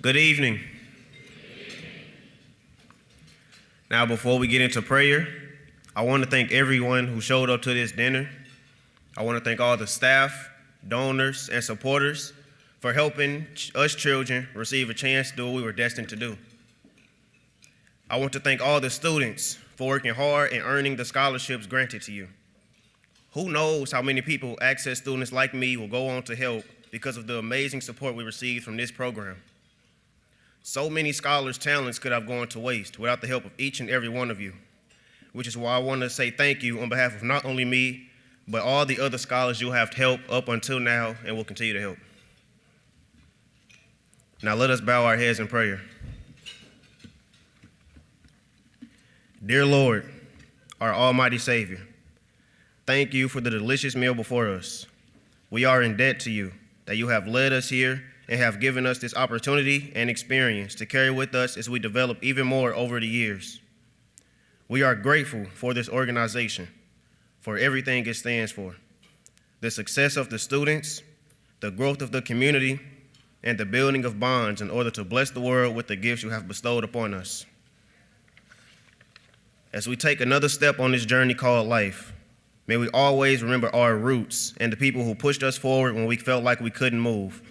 Good evening. Now, before we get into prayer, I want to thank everyone who showed up to this dinner. I want to thank all the staff, donors, and supporters for helping us children receive a chance to do what we were destined to do. I want to thank all the students for working hard and earning the scholarships granted to you. Who knows how many people Access students like me will go on to help because of the amazing support we received from this program. So many scholars' talents could have gone to waste without the help of each and every one of you, which is why I want to say thank you on behalf of not only me, but all the other scholars you have helped up until now and will continue to help. Now let us bow our heads in prayer. Dear Lord, our almighty Savior, thank you for the delicious meal before us. We are in debt to you that you have led us here and have given us this opportunity and experience to carry with us as we develop even more over the years. We are grateful for this organization, for everything it stands for, the success of the students, the growth of the community, and the building of bonds in order to bless the world with the gifts you have bestowed upon us. As we take another step on this journey called life, may we always remember our roots and the people who pushed us forward when we felt like we couldn't move,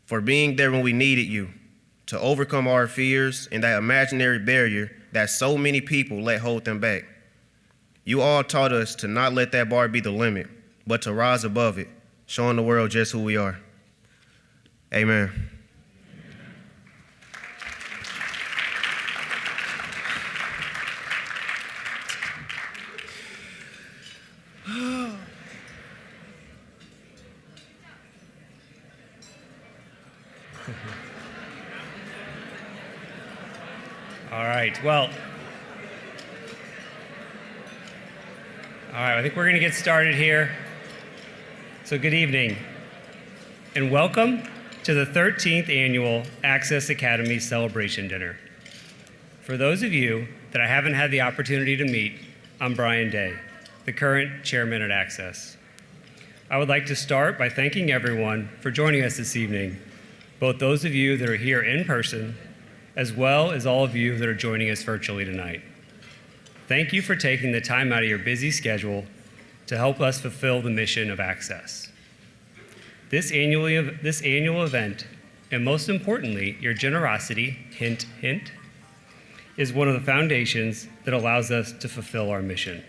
for being there when we needed you, to overcome our fears and that imaginary barrier that so many people let hold them back. You all taught us to not let that bar be the limit, but to rise above it, showing the world just who we are. Amen. All right, well, I think we're going to get started here. So good evening, and welcome to the 13th Annual Access Academy Celebration Dinner. For those of you that I haven't had the opportunity to meet, I'm Brian Day, the current chairman at Access. I would like to start by thanking everyone for joining us this evening, both those of you that are here in person, as well as all of you that are joining us virtually tonight. Thank you for taking the time out of your busy schedule to help us fulfill the mission of Access. This annual event, and most importantly, your generosity, hint, hint, is one of the foundations that allows us to fulfill our mission.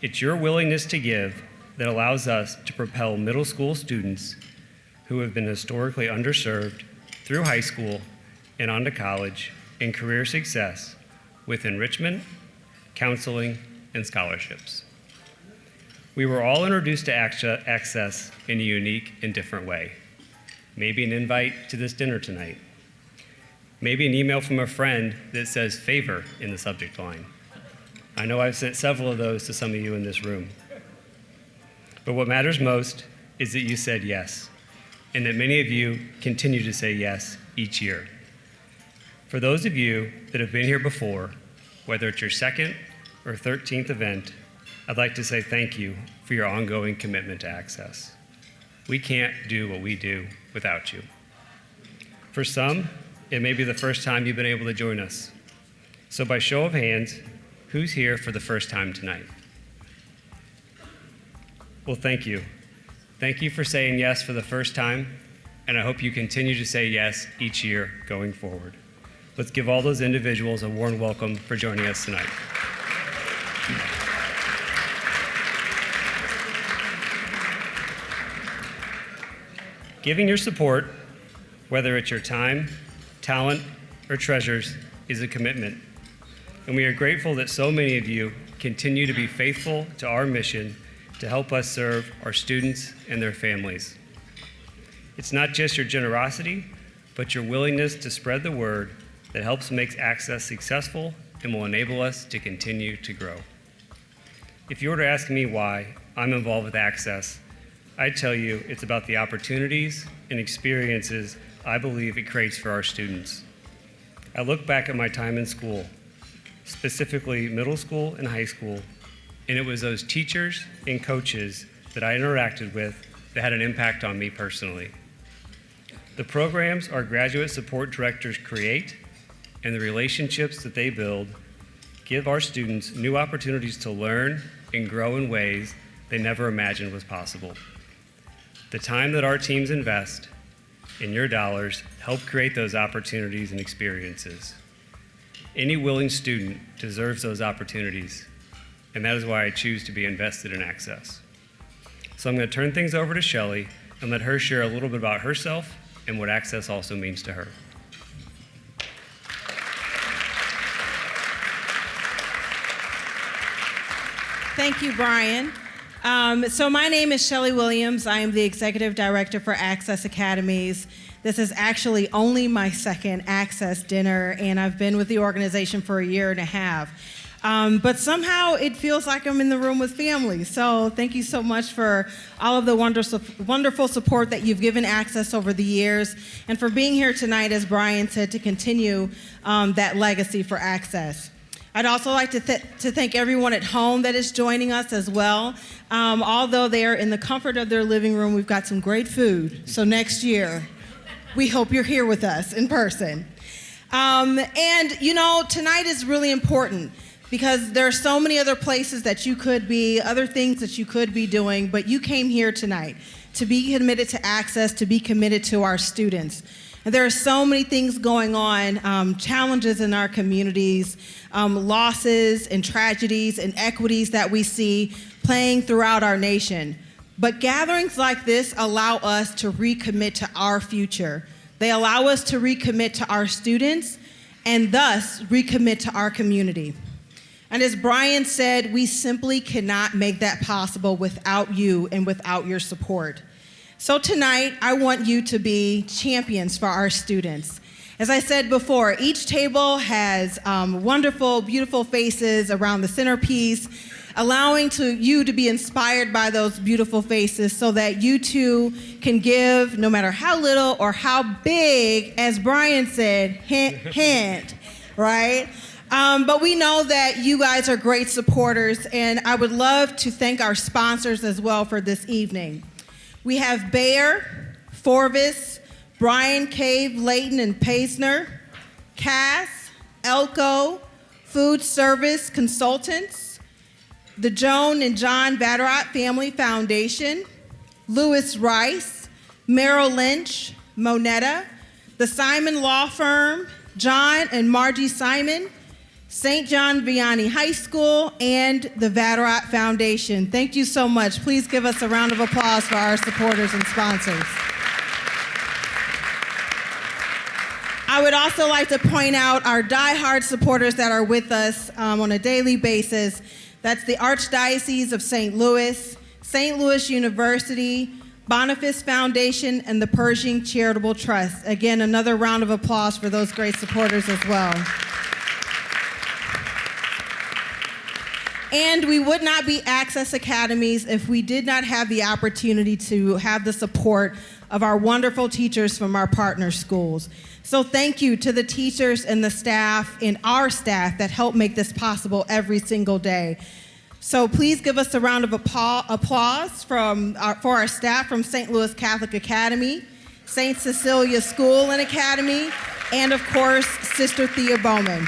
It's your willingness to give that allows us to propel middle school students who have been historically underserved through high school and on to college and career success with enrichment, counseling, and scholarships. We were all introduced to Access in a unique and different way. Maybe an invite to this dinner tonight. Maybe an email from a friend that says favor in the subject line. I know I've sent several of those to some of you in this room. But what matters most is that you said yes, and that many of you continue to say yes each year. For those of you that have been here before, whether it's your second or 13th event, I'd like to say thank you for your ongoing commitment to Access. We can't do what we do without you. For some, it may be the first time you've been able to join us. So by show of hands, who's here for the first time tonight? Well, thank you. Thank you for saying yes for the first time, and I hope you continue to say yes each year going forward. Let's give all those individuals a warm welcome for joining us tonight. Giving your support, whether it's your time, talent, or treasures, is a commitment. And we are grateful that so many of you continue to be faithful to our mission to help us serve our students and their families. It's not just your generosity, but your willingness to spread the word that helps make Access successful and will enable us to continue to grow. If you were to ask me why I'm involved with Access, I'd tell you it's about the opportunities and experiences I believe it creates for our students. I look back at my time in school, specifically middle school and high school, and it was those teachers and coaches that I interacted with that had an impact on me personally. The programs our graduate support directors create and the relationships that they build give our students new opportunities to learn and grow in ways they never imagined was possible. The time that our teams invest in your dollars help create those opportunities and experiences. Any willing student deserves those opportunities, and that is why I choose to be invested in Access. So I'm going to turn things over to Shelley and let her share a little bit about herself and what Access also means to her. Thank you, Brian. So my name is Shelley Williams. I am the Executive Director for Access Academies. This is actually only my second Access dinner, and I've been with the organization for a year and a half. But somehow it feels like I'm in the room with family. So thank you so much for all of the wonderful support that you've given Access over the years, and for being here tonight, as Brian said, to continue that legacy for Access. I'd also like to thank everyone at home that is joining us as well. Although they are in the comfort of their living room, we've got some great food. So next year, we hope you're here with us in person. And you know, tonight is really important because there are so many other places that you could be, other things that you could be doing, but you came here tonight to be committed to Access, to be committed to our students. And there are so many things going on, challenges in our communities, losses and tragedies and equities that we see playing throughout our nation. But gatherings like this allow us to recommit to our future. They allow us to recommit to our students and thus recommit to our community. And as Brian said, we simply cannot make that possible without you and without your support. So tonight, I want you to be champions for our students. As I said before, each table has wonderful, beautiful faces around the centerpiece, allowing you to be inspired by those beautiful faces so that you too can give, no matter how little or how big, as Brian said, hint, hint, right? But we know that you guys are great supporters, and I would love to thank our sponsors as well for this evening. We have Bayer, Forvis, Bryan Cave, Layton, and Paisner, Cass, Elko, Food Service Consultants, the Joan and John Vatterott Family Foundation, Lewis Rice, Merrill Lynch, Moneta, the Simon Law Firm, John and Margie Simon, St. John Vianney High School, and the Vatterott Foundation. Thank you so much. Please give us a round of applause for our supporters and sponsors. I would also like to point out our diehard supporters that are with us on a daily basis. That's the Archdiocese of St. Louis University, Boniface Foundation, and the Pershing Charitable Trust. Again, another round of applause for those great supporters as well. And we would not be Access Academies if we did not have the opportunity to have the support of our wonderful teachers from our partner schools. So thank you to the teachers and the staff and our staff that help make this possible every single day. So please give us a round of applause for our staff from St. Louis Catholic Academy, St. Cecilia School and Academy, and of course, Sister Thea Bowman.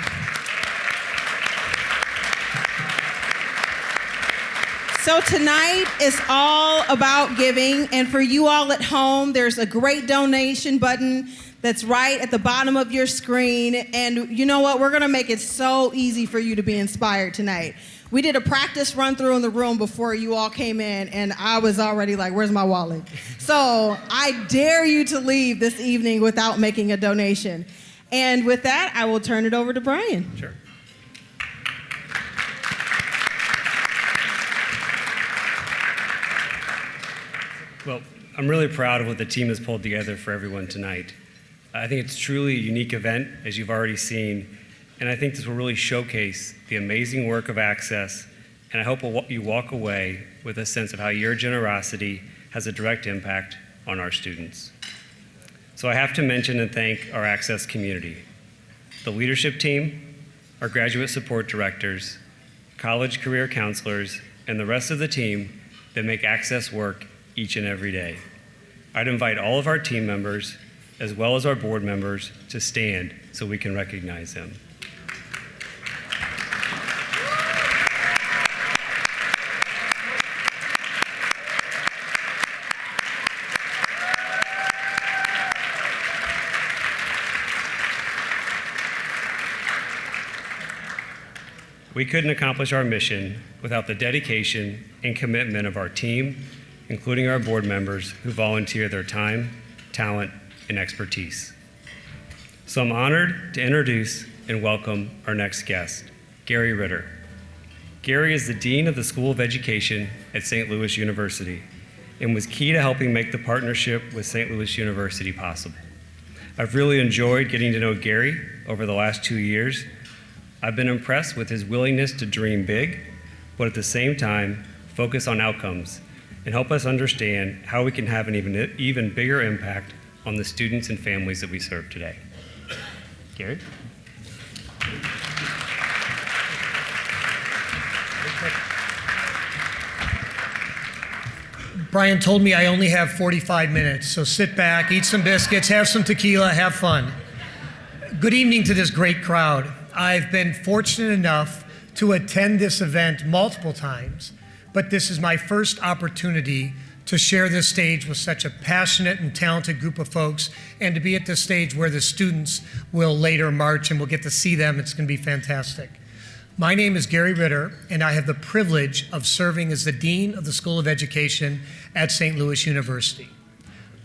So tonight is all about giving, and for you all at home, there's a great donation button that's right at the bottom of your screen, and you know what? We're gonna make it so easy for you to be inspired tonight. We did a practice run through in the room before you all came in, and I was already like, where's my wallet? So I dare you to leave this evening without making a donation. And with that, I will turn it over to Brian. Sure. Well, I'm really proud of what the team has pulled together for everyone tonight. I think it's truly a unique event, as you've already seen, and I think this will really showcase the amazing work of Access, and I hope you walk away with a sense of how your generosity has a direct impact on our students. So I have to mention and thank our Access community, the leadership team, our graduate support directors, college career counselors, and the rest of the team that make Access work each and every day. I'd invite all of our team members as well as our board members, to stand so we can recognize them. We couldn't accomplish our mission without the dedication and commitment of our team, including our board members who volunteer their time, talent, and expertise. So I'm honored to introduce and welcome our next guest, Gary Ritter. Gary is the Dean of the School of Education at St. Louis University and was key to helping make the partnership with St. Louis University possible. I've really enjoyed getting to know Gary over the last 2 years. I've been impressed with his willingness to dream big, but at the same time, focus on outcomes and help us understand how we can have an even bigger impact on the students and families that we serve today. Gary? Brian told me I only have 45 minutes, so sit back, eat some biscuits, have some tequila, have fun. Good evening to this great crowd. I've been fortunate enough to attend this event multiple times, but this is my first opportunity to share this stage with such a passionate and talented group of folks, and to be at this stage where the students will later march and we'll get to see them. It's going to be fantastic. My name is Gary Ritter, and I have the privilege of serving as the Dean of the School of Education at St. Louis University.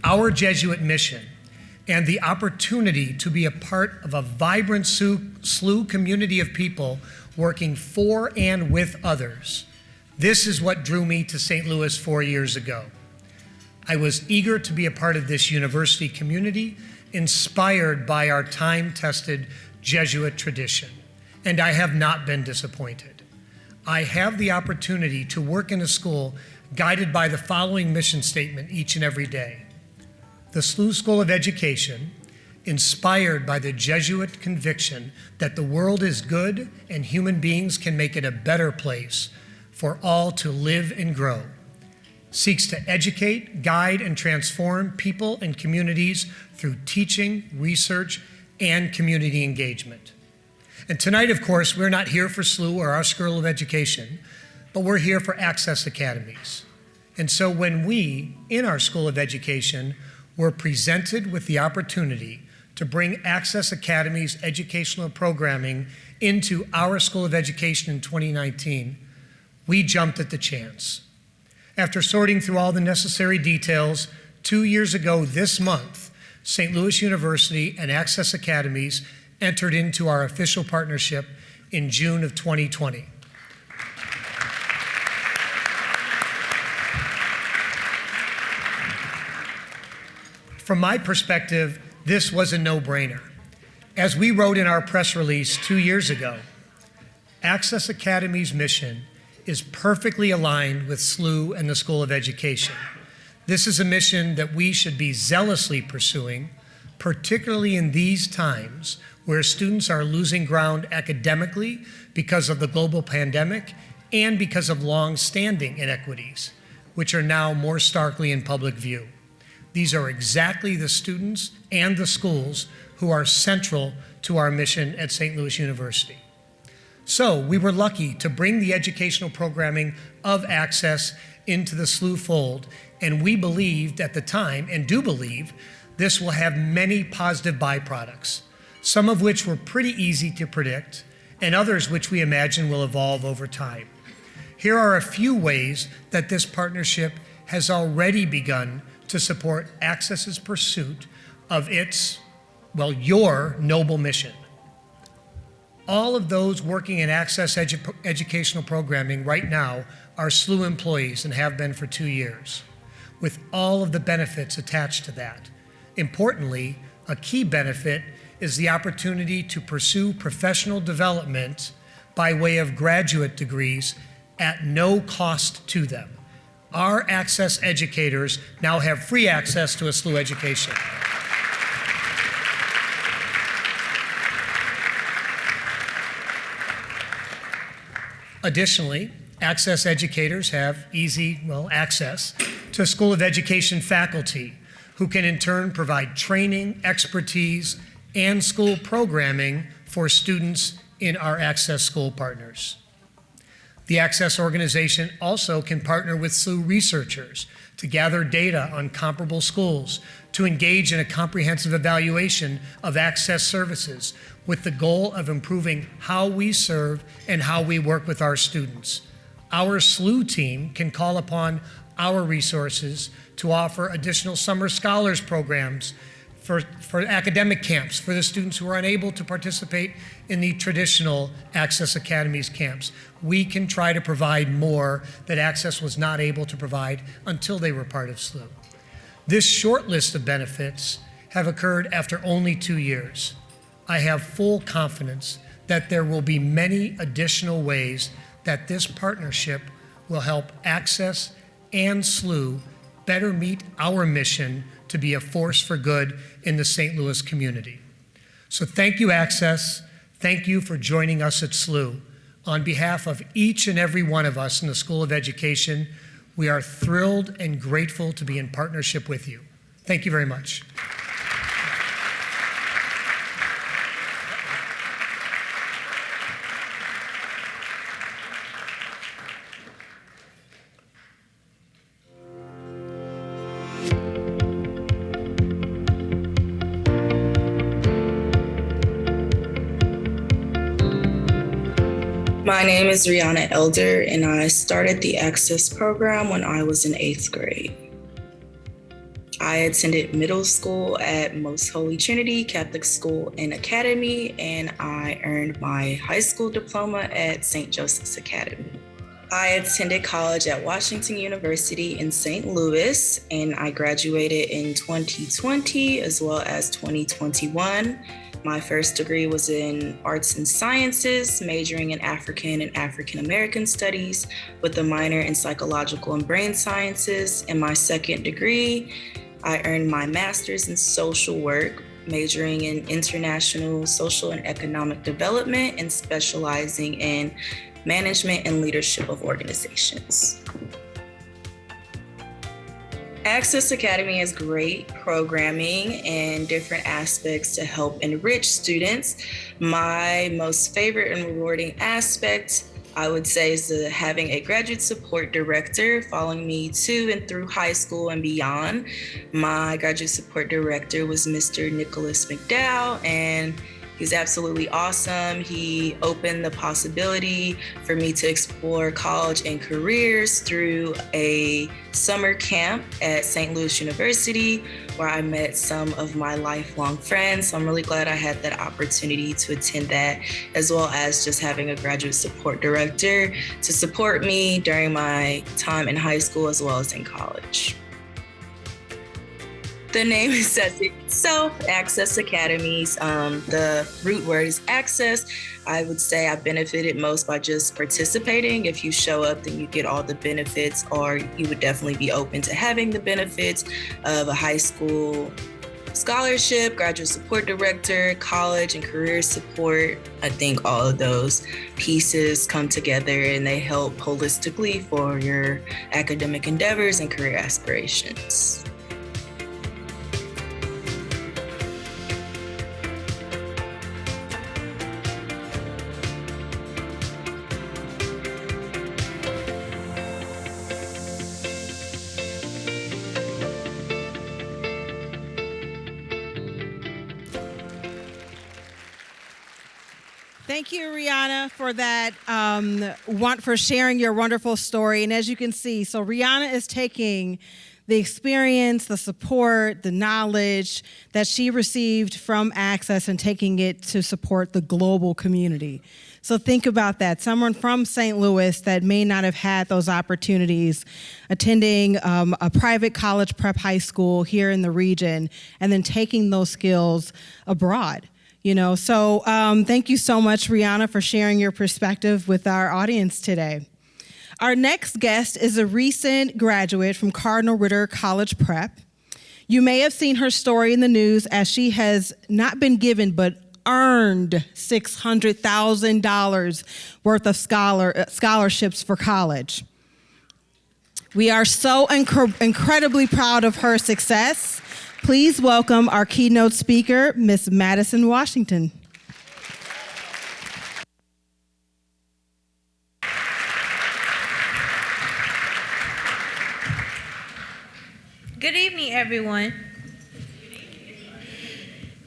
Our Jesuit mission and the opportunity to be a part of a vibrant SLU community of people working for and with others. This is what drew me to St. Louis 4 years ago. I was eager to be a part of this university community, inspired by our time-tested Jesuit tradition, and I have not been disappointed. I have the opportunity to work in a school guided by the following mission statement each and every day. The SLU School of Education, inspired by the Jesuit conviction that the world is good and human beings can make it a better place for all to live and grow, seeks to educate, guide, and transform people and communities through teaching, research, and community engagement. And tonight, of course, we're not here for SLU or our School of Education, but we're here for Access Academies. And so when we, in our School of Education, were presented with the opportunity to bring Access Academies educational programming into our School of Education in 2019, we jumped at the chance. After sorting through all the necessary details, 2 years ago this month, St. Louis University and Access Academies entered into our official partnership in June of 2020. From my perspective, this was a no-brainer. As we wrote in our press release 2 years ago, Access Academy's mission is perfectly aligned with SLU and the School of Education. This is a mission that we should be zealously pursuing, particularly in these times where students are losing ground academically because of the global pandemic and because of long-standing inequities, which are now more starkly in public view. These are exactly the students and the schools who are central to our mission at St. Louis University. So we were lucky to bring the educational programming of Access into the SLU fold, and we believed at the time, and do believe, this will have many positive byproducts, some of which were pretty easy to predict, and others which we imagine will evolve over time. Here are a few ways that this partnership has already begun to support Access's pursuit of its, well, your noble mission. All of those working in Access educational programming right now are SLU employees and have been for 2 years, with all of the benefits attached to that. Importantly, a key benefit is the opportunity to pursue professional development by way of graduate degrees at no cost to them. Our Access educators now have free access to a SLU education. Additionally, Access educators have easy, access to School of Education faculty who can in turn provide training, expertise, and school programming for students in our Access School partners. The Access organization also can partner with SLU researchers to gather data on comparable schools, to engage in a comprehensive evaluation of Access services with the goal of improving how we serve and how we work with our students. Our SLU team can call upon our resources to offer additional summer scholars programs for academic camps for the students who are unable to participate in the traditional Access Academies camps. We can try to provide more that Access was not able to provide until they were part of SLU. This short list of benefits have occurred after only 2 years. I have full confidence that there will be many additional ways that this partnership will help Access and SLU better meet our mission to be a force for good in the St. Louis community. So thank you, Access. Thank you for joining us at SLU. On behalf of each and every one of us in the School of Education, we are thrilled and grateful to be in partnership with you. Thank you very much. My name is Rihanna Elder, and I started the Access program when I was in 8th grade. I attended middle school at Most Holy Trinity Catholic School and Academy, and I earned my high school diploma at St. Joseph's Academy. I attended college at Washington University in St. Louis, and I graduated in 2020 as well as 2021. My first degree was in arts and sciences, majoring in African and African American studies with a minor in psychological and brain sciences. And my second degree, I earned my master's in social work, majoring in international social and economic development and specializing in management and leadership of organizations. Access Academy has great programming and different aspects to help enrich students. My most favorite and rewarding aspect, I would say, is having a graduate support director following me to and through high school and beyond. My graduate support director was Mr. Nicholas McDowell, and he's absolutely awesome. He opened the possibility for me to explore college and careers through a summer camp at St. Louis University, where I met some of my lifelong friends. So I'm really glad I had that opportunity to attend that, as well as just having a graduate support director to support me during my time in high school as well as in college. The name says it itself, Access Academies. The root word is access. I would say I benefited most by just participating. If you show up, then you get all the benefits, or you would definitely be open to having the benefits of a high school scholarship, graduate support director, college and career support. I think all of those pieces come together and they help holistically for your academic endeavors and career aspirations. Thank you, Rihanna, for that, for sharing your wonderful story. And as you can see, so Rihanna is taking the experience, the support, the knowledge that she received from Access and taking it to support the global community. So think about that. Someone from St. Louis that may not have had those opportunities, attending a private college prep high school here in the region, and then taking those skills abroad. So thank you so much, Rihanna, for sharing your perspective with our audience today. Our next guest is a recent graduate from Cardinal Ritter College Prep. You may have seen her story in the news, as she has not been given but earned $600,000 worth of scholarships for college. We are so incredibly proud of her success. Please welcome our keynote speaker, Ms. Madison Washington. Good evening, everyone.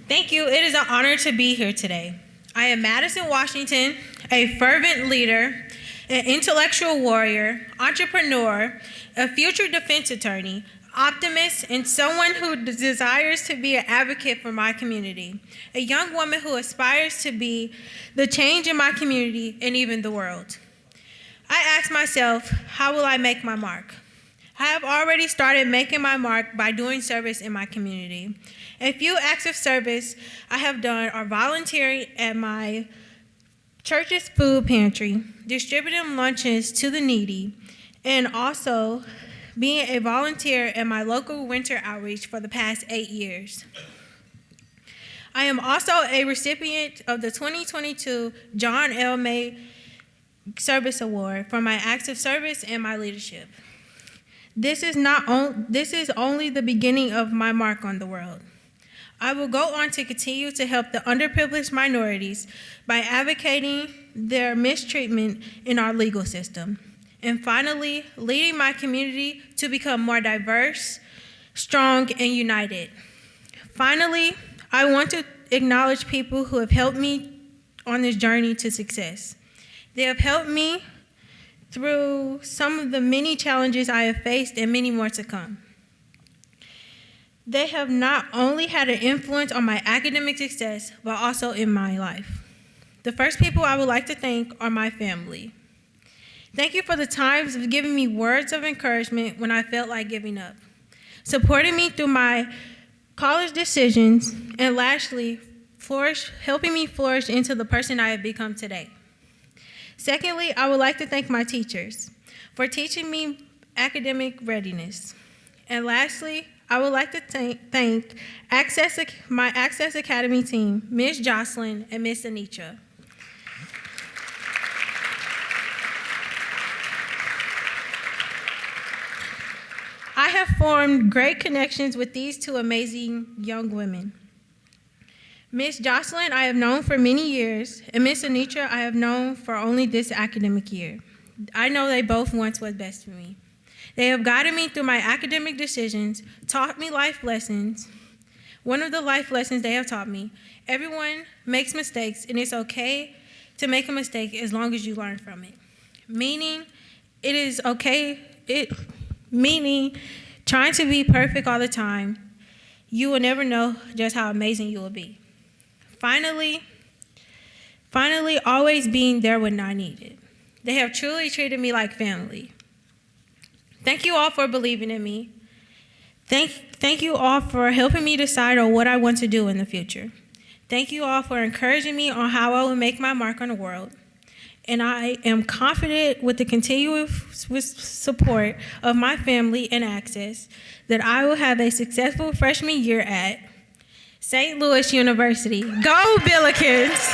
Thank you. It is an honor to be here today. I am Madison Washington, a fervent leader, an intellectual warrior, entrepreneur, a future defense attorney, optimist, and someone who desires to be an advocate for my community, a young woman who aspires to be the change in my community and even the world. I ask myself, how will I make my mark? I have already started making my mark by doing service in my community. A few acts of service I have done are volunteering at my church's food pantry, distributing lunches to the needy, and also being a volunteer at my local winter outreach for the past 8 years. I am also a recipient of the 2022 John L. May Service Award for my acts of service and my leadership. This is only the beginning of my mark on the world. I will go on to continue to help the underprivileged minorities by advocating their mistreatment in our legal system. And finally, leading my community to become more diverse, strong, and united. Finally, I want to acknowledge people who have helped me on this journey to success. They have helped me through some of the many challenges I have faced and many more to come. They have not only had an influence on my academic success, but also in my life. The first people I would like to thank are my family. Thank you for the times of giving me words of encouragement when I felt like giving up, supporting me through my college decisions, and lastly, helping me flourish into the person I have become today. Secondly, I would like to thank my teachers for teaching me academic readiness. And lastly, I would like to thank my Access Academy team, Ms. Jocelyn and Ms. Anitra. I have formed great connections with these two amazing young women. Ms. Jocelyn I have known for many years, and Ms. Anitra I have known for only this academic year. I know they both want what's best for me. They have guided me through my academic decisions, taught me life lessons. One of the life lessons they have taught me, everyone makes mistakes, and it's okay to make a mistake as long as you learn from it. Meaning trying to be perfect all the time, you will never know just how amazing you will be. Finally, always being there when I need it. They have truly treated me like family. Thank you all for believing in me. Thank you all for helping me decide on what I want to do in the future. Thank you all for encouraging me on how I will make my mark on the world. And I am confident with the continuous support of my family and Access that I will have a successful freshman year at St. Louis University. Go Billikens!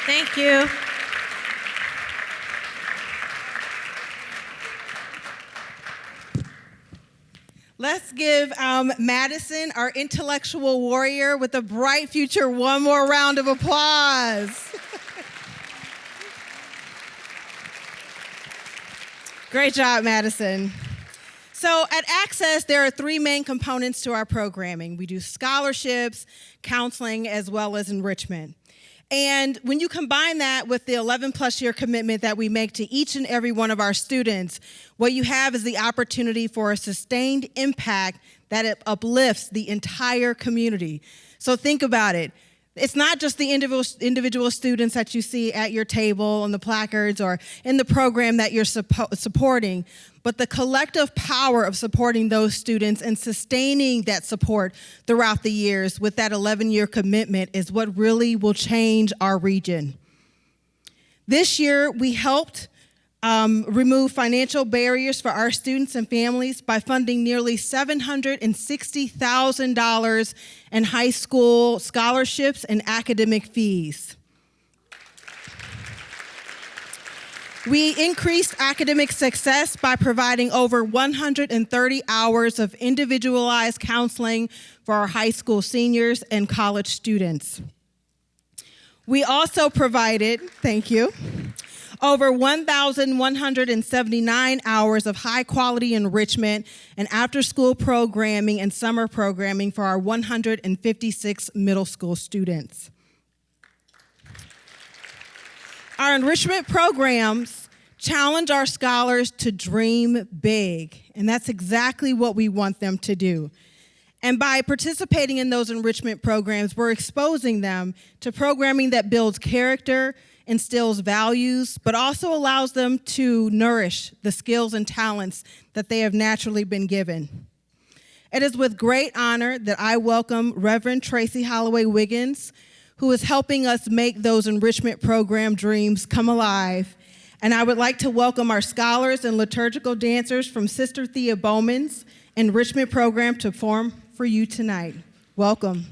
Thank you. Let's give Madison, our intellectual warrior with a bright future, one more round of applause. Great job, Madison. So at Access, there are three main components to our programming. We do scholarships, counseling, as well as enrichment. And when you combine that with the 11-plus year commitment that we make to each and every one of our students, what you have is the opportunity for a sustained impact that uplifts the entire community. So think about it. It's not just the individual students that you see at your table on the placards or in the program that you're supporting, but the collective power of supporting those students and sustaining that support throughout the years with that 11-year commitment is what really will change our region. This year, we helped remove financial barriers for our students and families by funding nearly $760,000 in high school scholarships and academic fees. We increased academic success by providing over 130 hours of individualized counseling for our high school seniors and college students. We also provided, thank you, over 1,179 hours of high-quality enrichment and after-school programming and summer programming for our 156 middle school students. Our enrichment programs challenge our scholars to dream big, and that's exactly what we want them to do. And by participating in those enrichment programs, we're exposing them to programming that builds character, instills values, but also allows them to nourish the skills and talents that they have naturally been given. It is with great honor that I welcome Reverend Tracy Holloway Wiggins, who is helping us make those enrichment program dreams come alive. And I would like to welcome our scholars and liturgical dancers from Sister Thea Bowman's enrichment program to perform for you tonight. Welcome.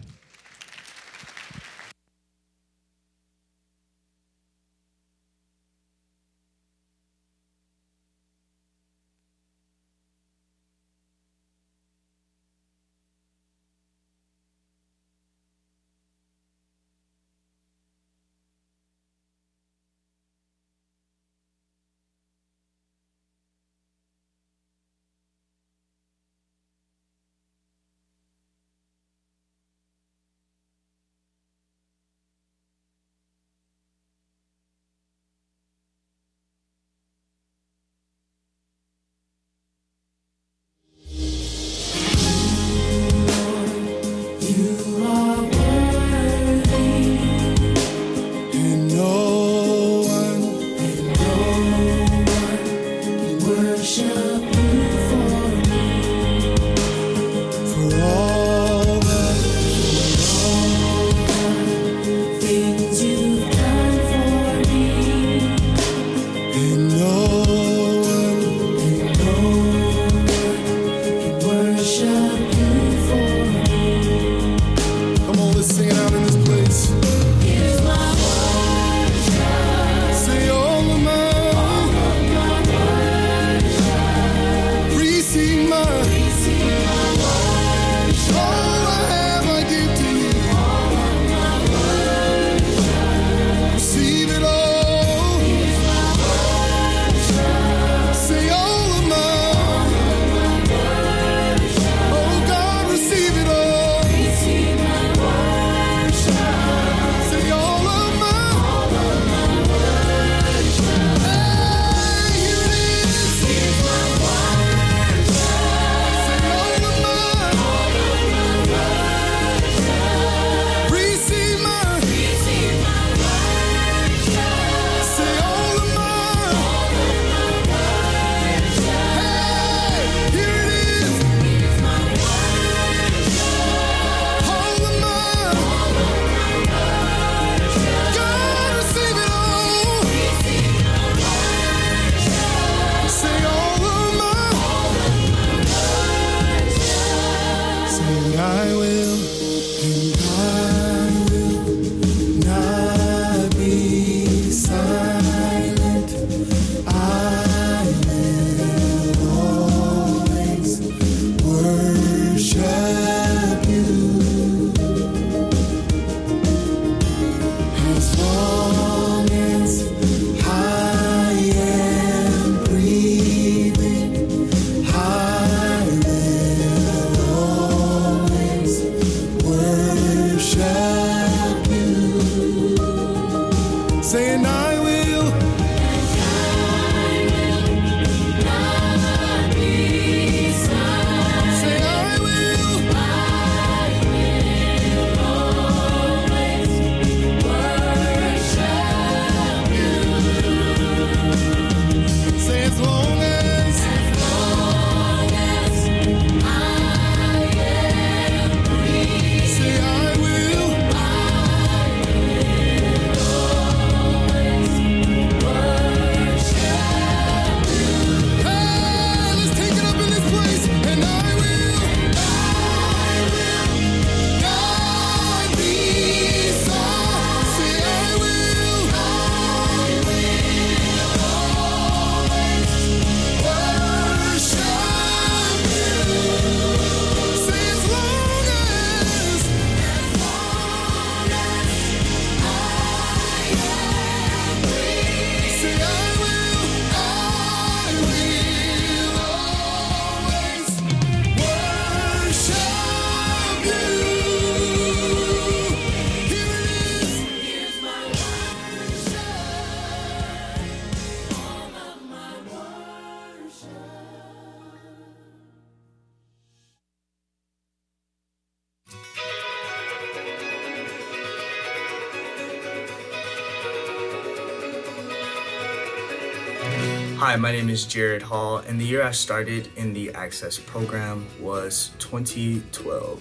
Hi, my name is Jared Hall, and the year I started in the Access program was 2012.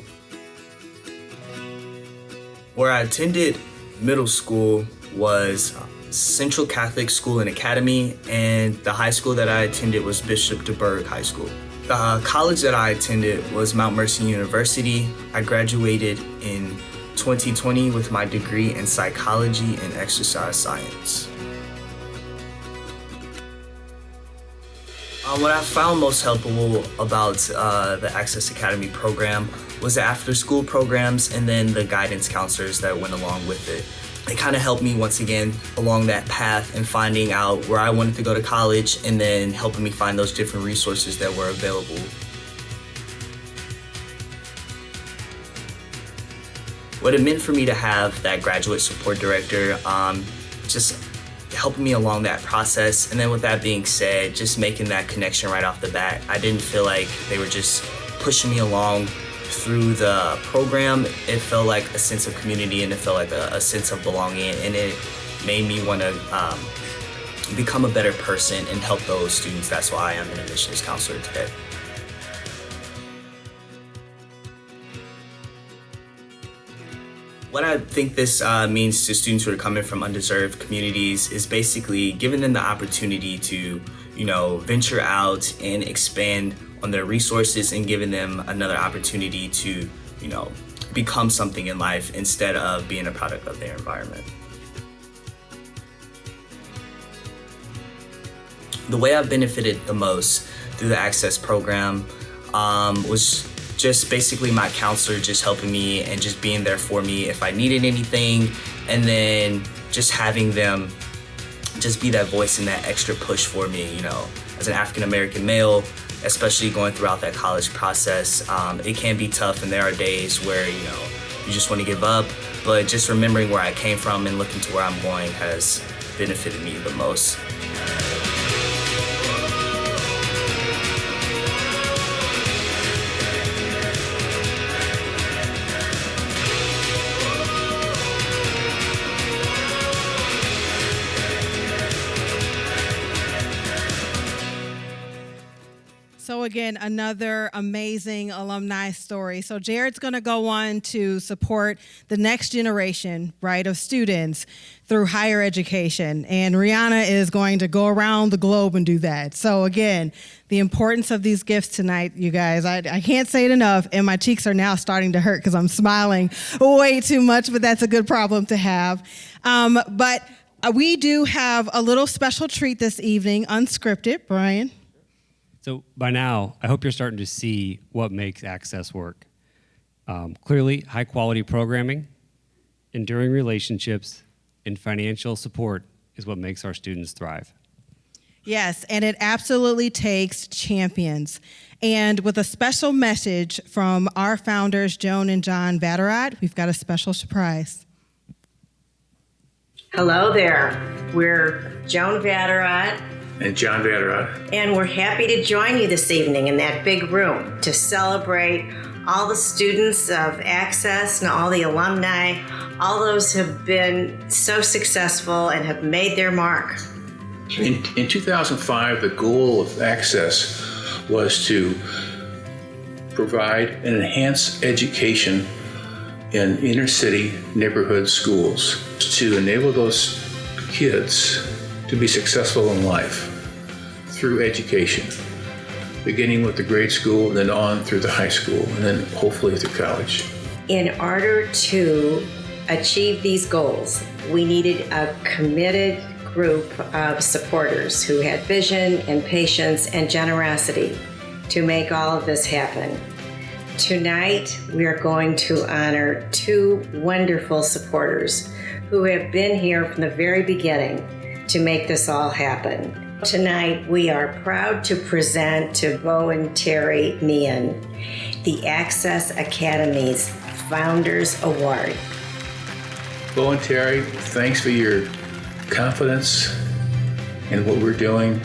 Where I attended middle school was Central Catholic School and Academy, and the high school that I attended was Bishop DeBerg High School. The college that I attended was Mount Mercy University. I graduated in 2020 with my degree in psychology and exercise science. What I found most helpful about the Access Academy program was the after-school programs and then the guidance counselors that went along with it. It kind of helped me once again along that path and finding out where I wanted to go to college and then helping me find those different resources that were available. What it meant for me to have that graduate support director, just helping me along that process. And then with that being said, just making that connection right off the bat. I didn't feel like they were just pushing me along through the program. It felt like a sense of community and it felt like a sense of belonging, and it made me want to become a better person and help those students. That's why I am an admissions counselor today. What I think this means to students who are coming from undeserved communities is basically giving them the opportunity to, venture out and expand on their resources and giving them another opportunity to, become something in life instead of being a product of their environment. The way I've benefited the most through the Access program was just basically my counselor just helping me and just being there for me if I needed anything, and then just having them just be that voice and that extra push for me, as an African-American male, especially going throughout that college process. It can be tough, and there are days where, you just want to give up, but just remembering where I came from and looking to where I'm going has benefited me the most. So again, another amazing alumni story. So Jared's going to go on to support the next generation, right, of students through higher education. And Rihanna is going to go around the globe and do that. So again, the importance of these gifts tonight, you guys, I can't say it enough, and my cheeks are now starting to hurt because I'm smiling way too much, but that's a good problem to have. But we do have a little special treat this evening, unscripted, Brian. So by now, I hope you're starting to see what makes Access work. Clearly, high quality programming, enduring relationships, and financial support is what makes our students thrive. Yes, and it absolutely takes champions. And with a special message from our founders, Joan and John Vatterott, we've got a special surprise. Hello there. We're Joan Vatterott and John Vatterott. And we're happy to join you this evening in that big room to celebrate all the students of Access and all the alumni, all those who have been so successful and have made their mark. In 2005, the goal of Access was to provide an enhanced education in inner city neighborhood schools to enable those kids to be successful in life through education, beginning with the grade school and then on through the high school and then hopefully through college. In order to achieve these goals, we needed a committed group of supporters who had vision and patience and generosity to make all of this happen. Tonight, we are going to honor two wonderful supporters who have been here from the very beginning to make this all happen. Tonight, we are proud to present to Bo and Terry Meehan the Access Academy's Founders Award. Bo and Terry, thanks for your confidence in what we're doing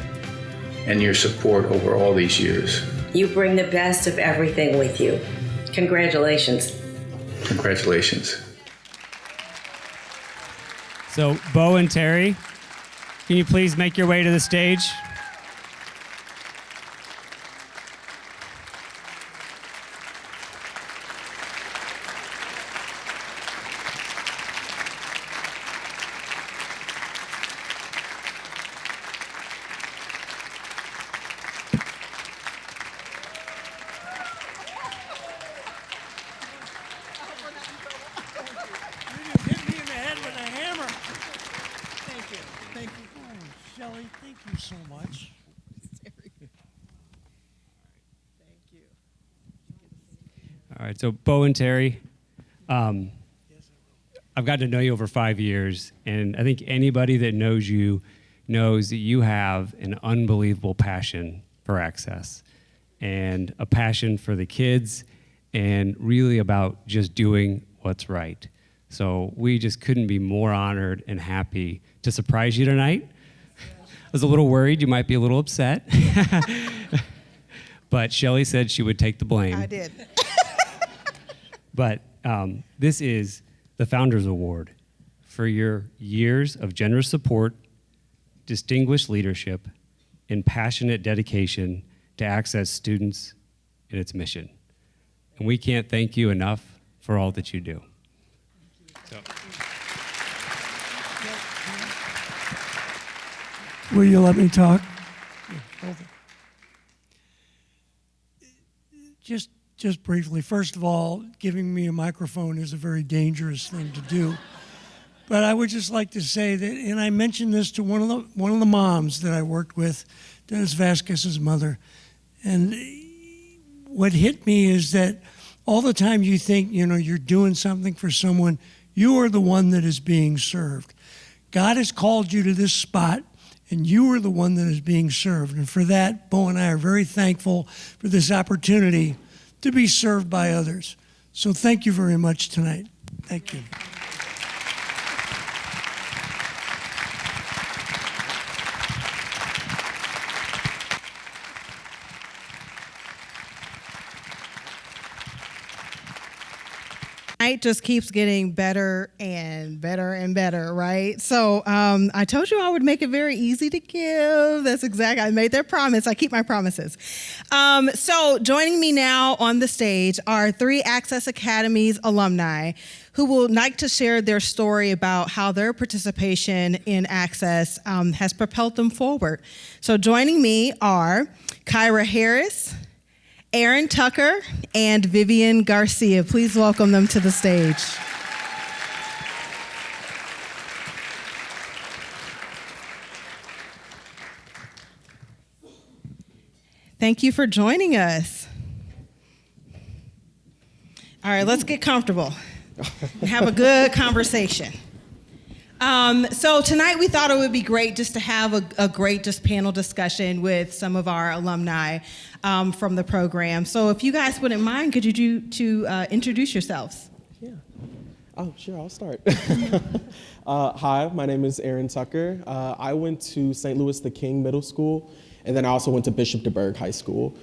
and your support over all these years. You bring the best of everything with you. Congratulations. Congratulations. So, Bo and Terry, can you please make your way to the stage? right, so Bo and Terry, I've gotten to know you over 5 years, and I think anybody that knows you knows that you have an unbelievable passion for Access and a passion for the kids and really about just doing what's right. So we just couldn't be more honored and happy to surprise you tonight. I was a little worried you might be a little upset. But Shelley said she would take the blame. I did. But this is the Founders Award for your years of generous support, distinguished leadership, and passionate dedication to Access students and its mission. And we can't thank you enough for all that you do. So. Will you let me talk? Just briefly, first of all, giving me a microphone is a very dangerous thing to do. But I would just like to say that, and I mentioned this to one of the moms that I worked with, Dennis Vasquez's mother, and what hit me is that all the time you think, you're doing something for someone, you are the one that is being served. God has called you to this spot, and you are the one that is being served. And for that, Bo and I are very thankful for this opportunity to be served by others. So thank you very much tonight. Thank you. Night just keeps getting better and better and better, right? So I told you I would make it very easy to give. That's exactly, I made that promise. I keep my promises. So joining me now on the stage are 3 Access Academies alumni who will like to share their story about how their participation in Access has propelled them forward. So joining me are Kyra Harris, Aaron Tucker, and Vivian Garcia. Please welcome them to the stage. Thank you for joining us. All right, let's get comfortable and have a good conversation. So tonight we thought it would be great just to have a great just panel discussion with some of our alumni from the program. So if you guys wouldn't mind, could you introduce yourselves? Yeah. Oh, sure, I'll start. Hi, my name is Aaron Tucker. I went to St. Louis the King Middle School, and then I also went to Bishop DeBerg High School.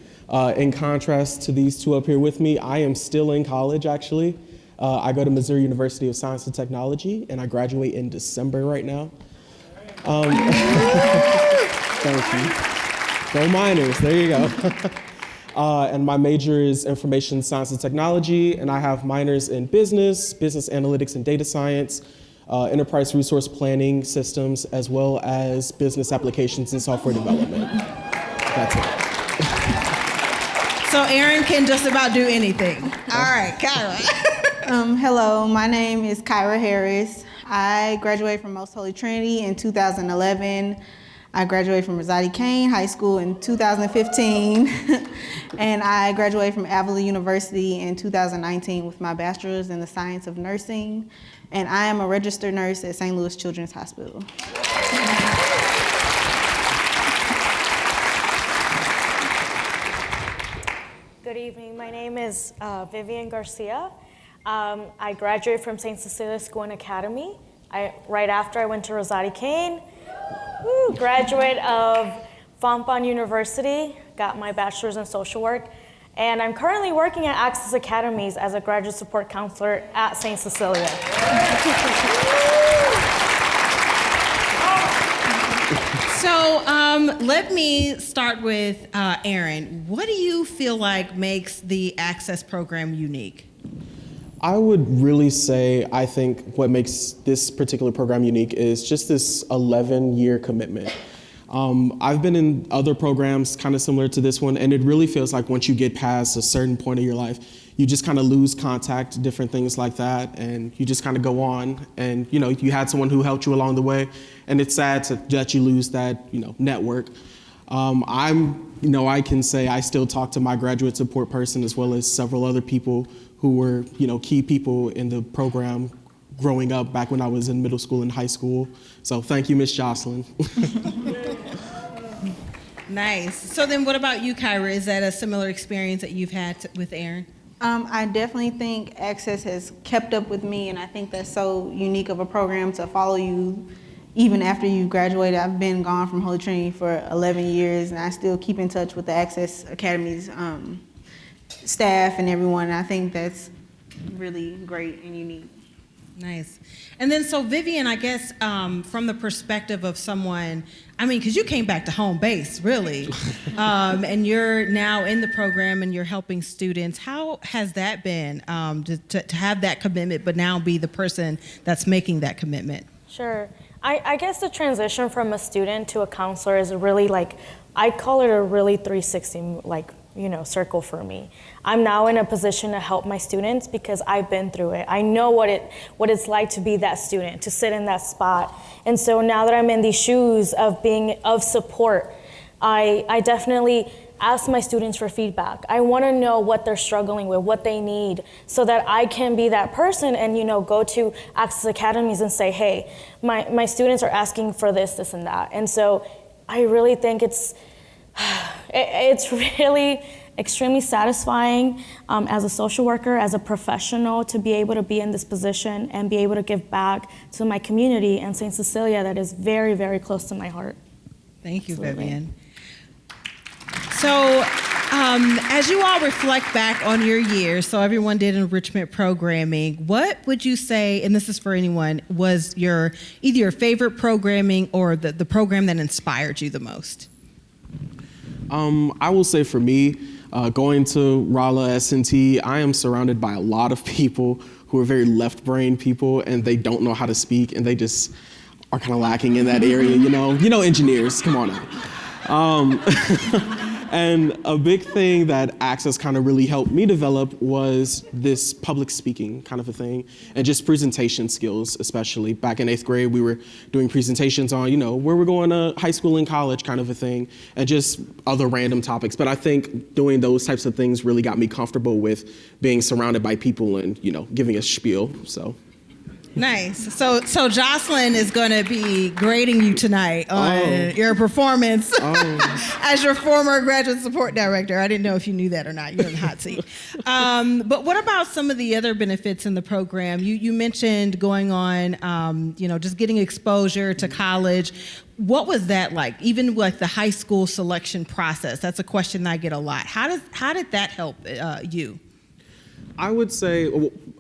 In contrast to these two up here with me, I am still in college, actually. I go to Missouri University of Science and Technology, and I graduate in December right now. Thank you. Go Miners, there you go. And my major is Information Science and Technology, and I have minors in business analytics and data science, enterprise resource planning systems, as well as business applications and software development. That's it. So Aaron can just about do anything. All right, Kyra. Hello, my name is Kyra Harris. I graduated from Most Holy Trinity in 2011. I graduated from Rosati Kane High School in 2015. And I graduated from Avila University in 2019 with my bachelor's in the science of nursing. And I am a registered nurse at St. Louis Children's Hospital. Good evening. My name is Vivian Garcia. I graduated from St. Cecilia School and Academy. Right after I went to Rosati Kane. Graduate of Fontbonne University, got my bachelor's in social work, and I'm currently working at Access Academies as a graduate support counselor at St. Cecilia. So let me start with Aaron. What do you feel like makes the Access program unique? I would really say, I think what makes this particular program unique is just this 11-year commitment. I've been in other programs kind of similar to this one, and it really feels like once you get past a certain point of your life, you just kind of lose contact, different things like that, and you just kind of go on, and you had someone who helped you along the way, and it's sad that you lose that network. I can say I still talk to my graduate support person as well as several other people who were, key people in the program growing up back when I was in middle school and high school. So thank you, Ms. Jocelyn. Nice. So then what about you, Kyra? Is that a similar experience that you've had with Aaron? I definitely think Access has kept up with me, and I think that's so unique of a program to follow you even after you graduated. I've been gone from Holy Trinity for 11 years, and I still keep in touch with the Access Academies staff and everyone. And I think that's really great and unique. Nice. And then, so Vivian, I guess from the perspective of someone, because you came back to home base, really, and you're now in the program and you're helping students. How has that been to have that commitment, but now be the person that's making that commitment? Sure. I guess the transition from a student to a counselor is really I call it a really 360 circle for me. I'm now in a position to help my students because I've been through it. I know what it's like to be that student, to sit in that spot. And so now that I'm in these shoes of being of support, I definitely ask my students for feedback. I want to know what they're struggling with, what they need, so that I can be that person and go to Access Academies and say, hey, my students are asking for this, this, and that. And so I really think it's really extremely satisfying as a social worker, as a professional, to be able to be in this position and be able to give back to my community and St. Cecilia that is very, very close to my heart. Thank you, Vivian. So as you all reflect back on your years, so everyone did enrichment programming, what would you say, and this is for anyone, was either your favorite programming or the program that inspired you the most? I will say for me, going to Rolla S&T, I am surrounded by a lot of people who are very left-brain people, and they don't know how to speak, and they just are kind of lacking in that area, engineers, come on now. And a big thing that Access kind of really helped me develop was this public speaking kind of a thing, and just presentation skills, especially. Back in 8th grade, we were doing presentations on, where we're going to high school and college kind of a thing, and just other random topics. But I think doing those types of things really got me comfortable with being surrounded by people and, giving a spiel, so. Nice. So Jocelyn is going to be grading you tonight on your performance as your former graduate support director. I didn't know if you knew that or not. You're in the hot seat. But what about some of the other benefits in the program? You mentioned going on, just getting exposure to college. What was that like? Even like the high school selection process. That's a question I get a lot. How did that help you? I would say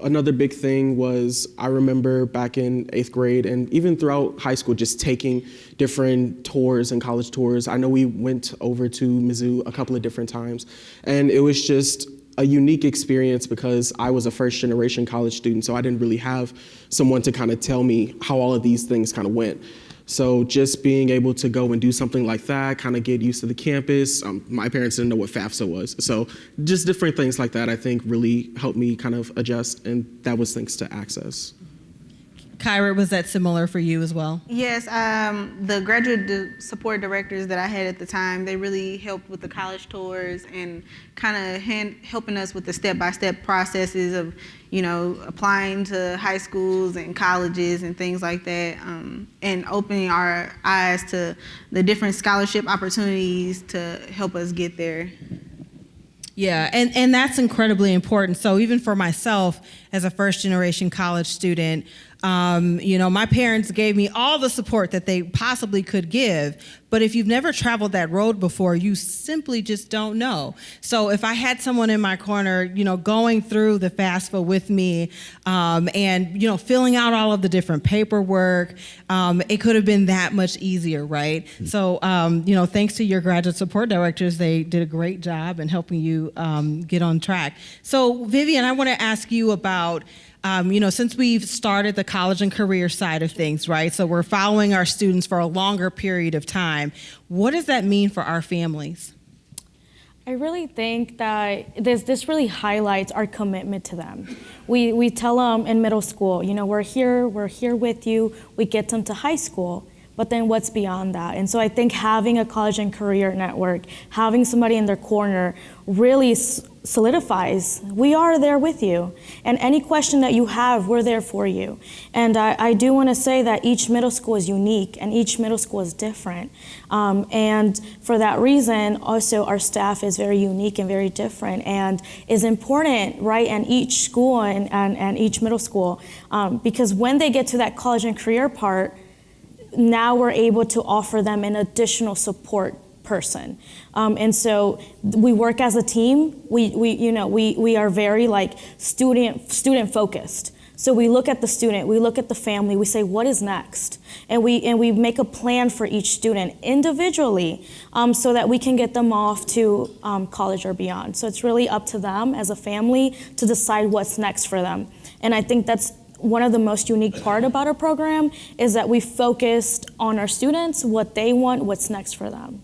another big thing was I remember back in 8th grade and even throughout high school just taking different tours and college tours. I know we went over to Mizzou a couple of different times, and it was just a unique experience because I was a first-generation college student, so I didn't really have someone to kind of tell me how all of these things kind of went. So just being able to go and do something like that, kind of get used to the campus. My parents didn't know what FAFSA was. So just different things like that, I think, really helped me kind of adjust, and that was thanks to Access. Kyra, was that similar for you as well? Yes, the graduate support directors that I had at the time, they really helped with the college tours and kind of helping us with the step-by-step processes of, applying to high schools and colleges and things like that, and opening our eyes to the different scholarship opportunities to help us get there. Yeah, and that's incredibly important. So even for myself as a first-generation college student, my parents gave me all the support that they possibly could give, but if you've never traveled that road before, you simply just don't know. So if I had someone in my corner, going through the FAFSA with me, and, filling out all of the different paperwork, it could have been that much easier, right? So, thanks to your graduate support directors, they did a great job in helping you get on track. So, Vivian, I want to ask you about, since we've started the college and career side of things, right? So we're following our students for a longer period of time. What does that mean for our families? I really think that this really highlights our commitment to them. We tell them in middle school, we're here with you. We get them to high school, but then what's beyond that? And so I think having a college and career network, having somebody in their corner really solidifies, we are there with you. And any question that you have, we're there for you. And I do want to say that each middle school is unique and each middle school is different. And for that reason, also our staff is very unique and very different and is important, right, in each school and each middle school. Because when they get to that college and career part, now we're able to offer them an additional support person. And so we work as a team. We are very like student focused. So we look at the student, we look at the family, we say, what is next? And we make a plan for each student individually so that we can get them off to college or beyond. So it's really up to them as a family to decide what's next for them. And I think that's one of the most unique part about our program is that we focused on our students, what they want, what's next for them.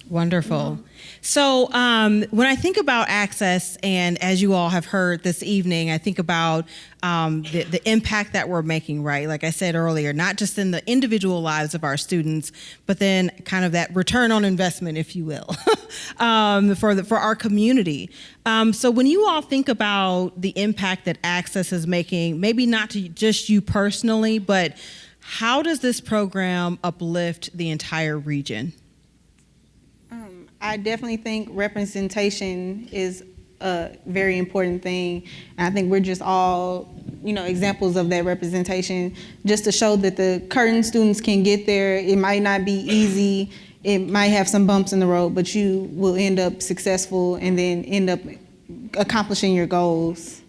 Wonderful. So when I think about access, and as you all have heard this evening, I think about the impact that we're making, right? Like I said earlier, not just in the individual lives of our students, but then kind of that return on investment, if you will, for our community. So when you all think about the impact that Access is making, maybe not to just you personally, but how does this program uplift the entire region? I definitely think representation is a very important thing. And I think we're just all, examples of that representation, just to show that the Curtin students can get there. It might not be easy. It might have some bumps in the road, but you will end up successful and then end up accomplishing your goals.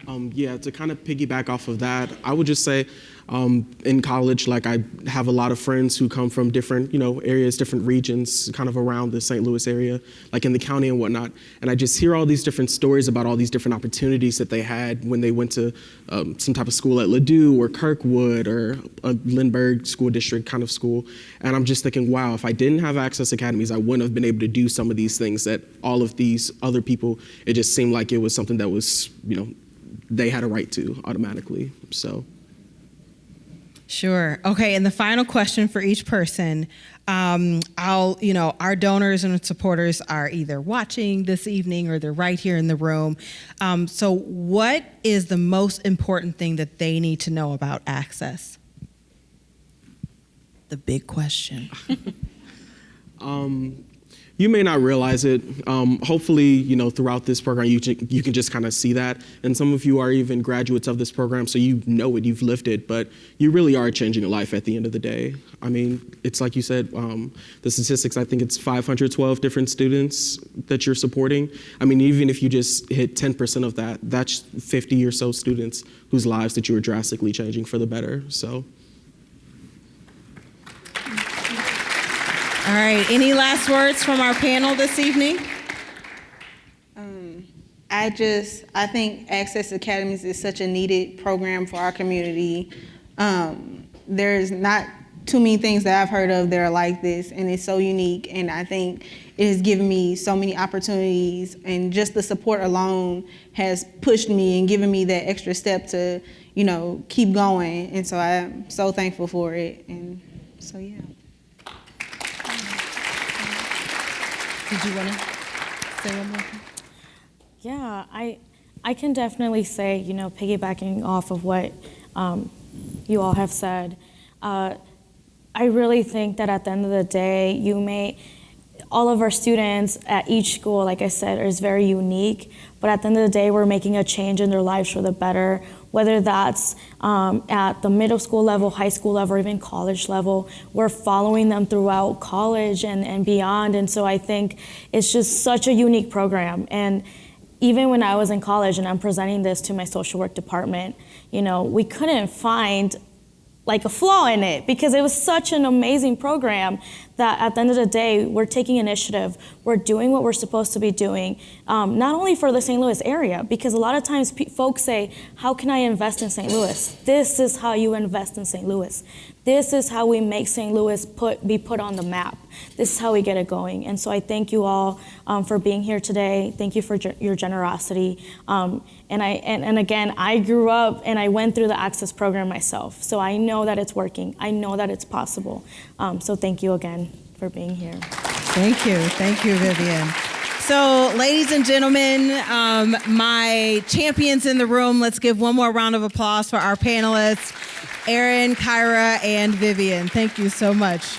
To kind of piggyback off of that, I would just say in college, like I have a lot of friends who come from different, areas, different regions, kind of around the St. Louis area, like in the county and whatnot. And I just hear all these different stories about all these different opportunities that they had when they went to some type of school at Ladue or Kirkwood or a Lindbergh school district kind of school. And I'm just thinking, wow, if I didn't have Access Academies, I wouldn't have been able to do some of these things that all of these other people, it just seemed like it was something that was, they had a right to automatically, so. Sure. Okay, and the final question for each person, our donors and supporters are either watching this evening or they're right here in the room. So what is the most important thing that they need to know about Access? The big question. You may not realize it. Hopefully, throughout this program, you can just kind of see that. And some of you are even graduates of this program, so you know it, you've lived it, but you really are changing a life at the end of the day. I mean, it's like you said, the statistics, I think it's 512 different students that you're supporting. I mean, even if you just hit 10% of that, that's 50 or so students whose lives that you are drastically changing for the better, so. All right, any last words from our panel this evening? I think Access Academies is such a needed program for our community. There's not too many things that I've heard of that are like this, and it's so unique, and I think it has given me so many opportunities, and just the support alone has pushed me and given me that extra step to, keep going, and so I'm so thankful for it, and so yeah. Did you want to say one more thing? Yeah, I can definitely say, piggybacking off of what you all have said, I really think that at the end of the day, all of our students at each school, like I said, is very unique, but at the end of the day, we're making a change in their lives for the better, whether that's at the middle school level, high school level, or even college level. We're following them throughout college and beyond, and so I think it's just such a unique program. And even when I was in college and I'm presenting this to my social work department, we couldn't find like a flaw in it because it was such an amazing program that at the end of the day, we're taking initiative. We're doing what we're supposed to be doing, not only for the St. Louis area, because a lot of times folks say, how can I invest in St. Louis? This is how you invest in St. Louis. This is how we make St. Louis be put on the map. This is how we get it going. And so I thank you all for being here today. Thank you for your generosity. And again, I grew up and I went through the Access program myself. So I know that it's working. I know that it's possible. So thank you again for being here. Thank you. Thank you, Vivian. So, ladies and gentlemen, my champions in the room, let's give one more round of applause for our panelists, Erin, Kyra, and Vivian. Thank you so much.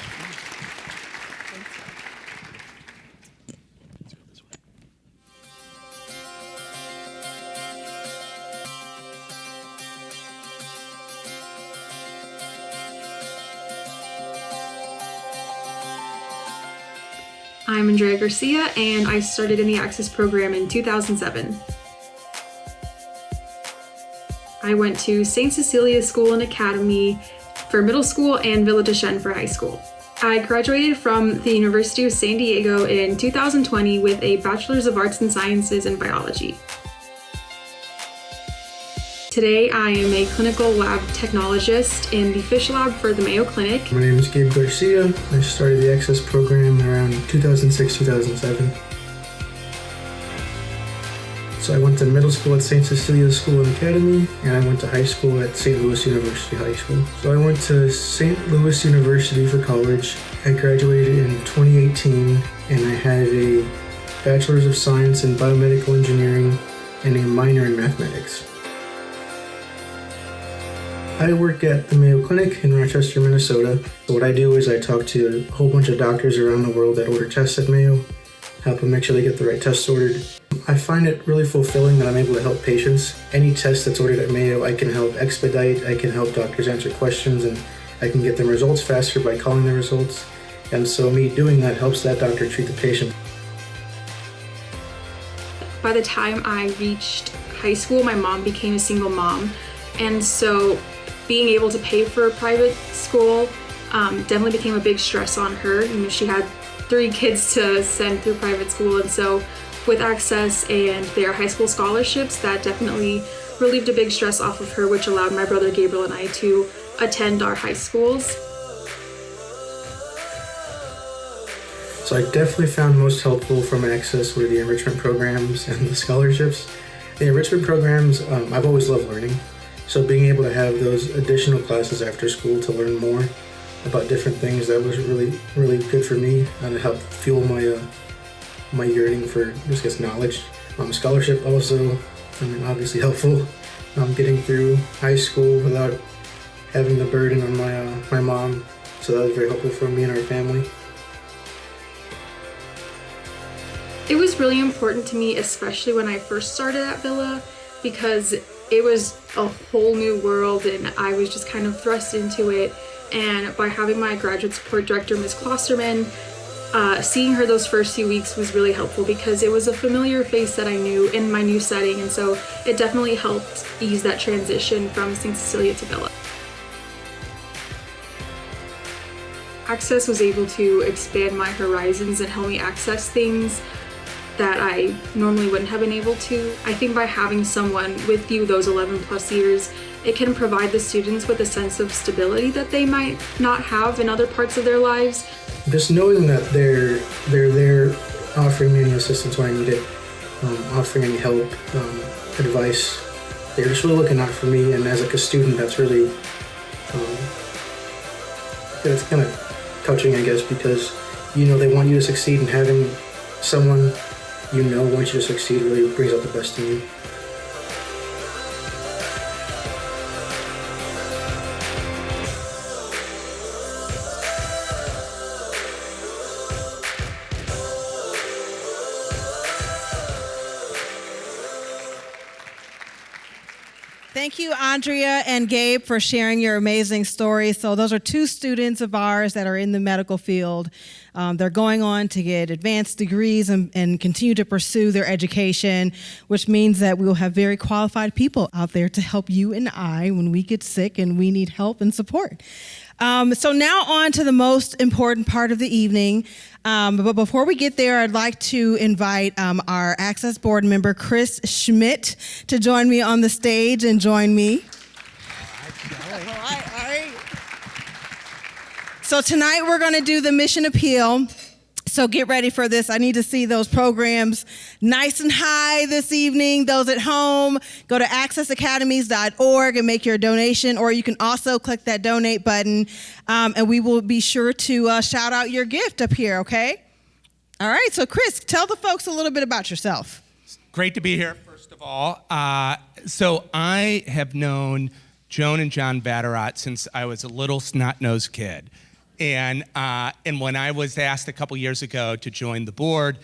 I'm Andrea Garcia, and I started in the Access program in 2007. I went to St. Cecilia School and Academy for middle school and Villa de Chêne for high school. I graduated from the University of San Diego in 2020 with a Bachelor's of Arts and Sciences in Biology. Today, I am a clinical lab technologist in the fish lab for the Mayo Clinic. My name is Gabe Garcia. I started the Access program around 2006-2007. So I went to middle school at St. Cecilia School and Academy, and I went to high school at St. Louis University High School. So I went to St. Louis University for college. I graduated in 2018, and I had a Bachelor's of Science in Biomedical Engineering and a minor in Mathematics. I work at the Mayo Clinic in Rochester, Minnesota. So what I do is I talk to a whole bunch of doctors around the world that order tests at Mayo, help them make sure they get the right tests ordered. I find it really fulfilling that I'm able to help patients. Any test that's ordered at Mayo, I can help expedite, I can help doctors answer questions, and I can get them results faster by calling the results. And so me doing that helps that doctor treat the patient. By the time I reached high school, my mom became a single mom. And so being able to pay for a private school definitely became a big stress on her. You know, she had 3 kids to send through private school, and so with Access and their high school scholarships, that definitely relieved a big stress off of her, which allowed my brother Gabriel and I to attend our high schools. So I definitely found most helpful from Access were the enrichment programs and the scholarships. The enrichment programs, I've always loved learning. So being able to have those additional classes after school to learn more about different things, that was really, really good for me, and it helped fuel my yearning for just knowledge. Scholarship also, obviously helpful. Getting through high school without having the burden on my mom, so that was very helpful for me and our family. It was really important to me, especially when I first started at Villa, because it was a whole new world and I was just kind of thrust into it. And by having my graduate support director, Ms. Klosterman, seeing her those first few weeks was really helpful because it was a familiar face that I knew in my new setting, and so it definitely helped ease that transition from St. Cecilia to Villa. Access was able to expand my horizons and help me access things that I normally wouldn't have been able to. I think by having someone with you those 11 plus years, it can provide the students with a sense of stability that they might not have in other parts of their lives. Just knowing that they're there offering me any assistance when I need it, offering any help, advice. They're just really looking out for me, and as a student, that's really, it's kind of touching, I guess, because, they want you to succeed, and having someone wants you to succeed really brings out the best in you. Thank you, Andrea and Gabe, for sharing your amazing stories. So those are 2 students of ours that are in the medical field. They're going on to get advanced degrees and continue to pursue their education, which means that we will have very qualified people out there to help you and I when we get sick and we need help and support. So now on to the most important part of the evening. But before we get there, I'd like to invite our Access Board member, Chris Schmidt, to join me on the stage and join me. All right. So tonight we're going to do the mission appeal. So get ready for this. I need to see those programs nice and high this evening. Those at home, go to accessacademies.org and make your donation, or you can also click that donate button, and we will be sure to shout out your gift up here, okay? All right, so Chris, tell the folks a little bit about yourself. Great to be here, first of all. So I have known Joan and John Vatterott since I was a little snot-nosed kid. And when I was asked a couple years ago to join the board,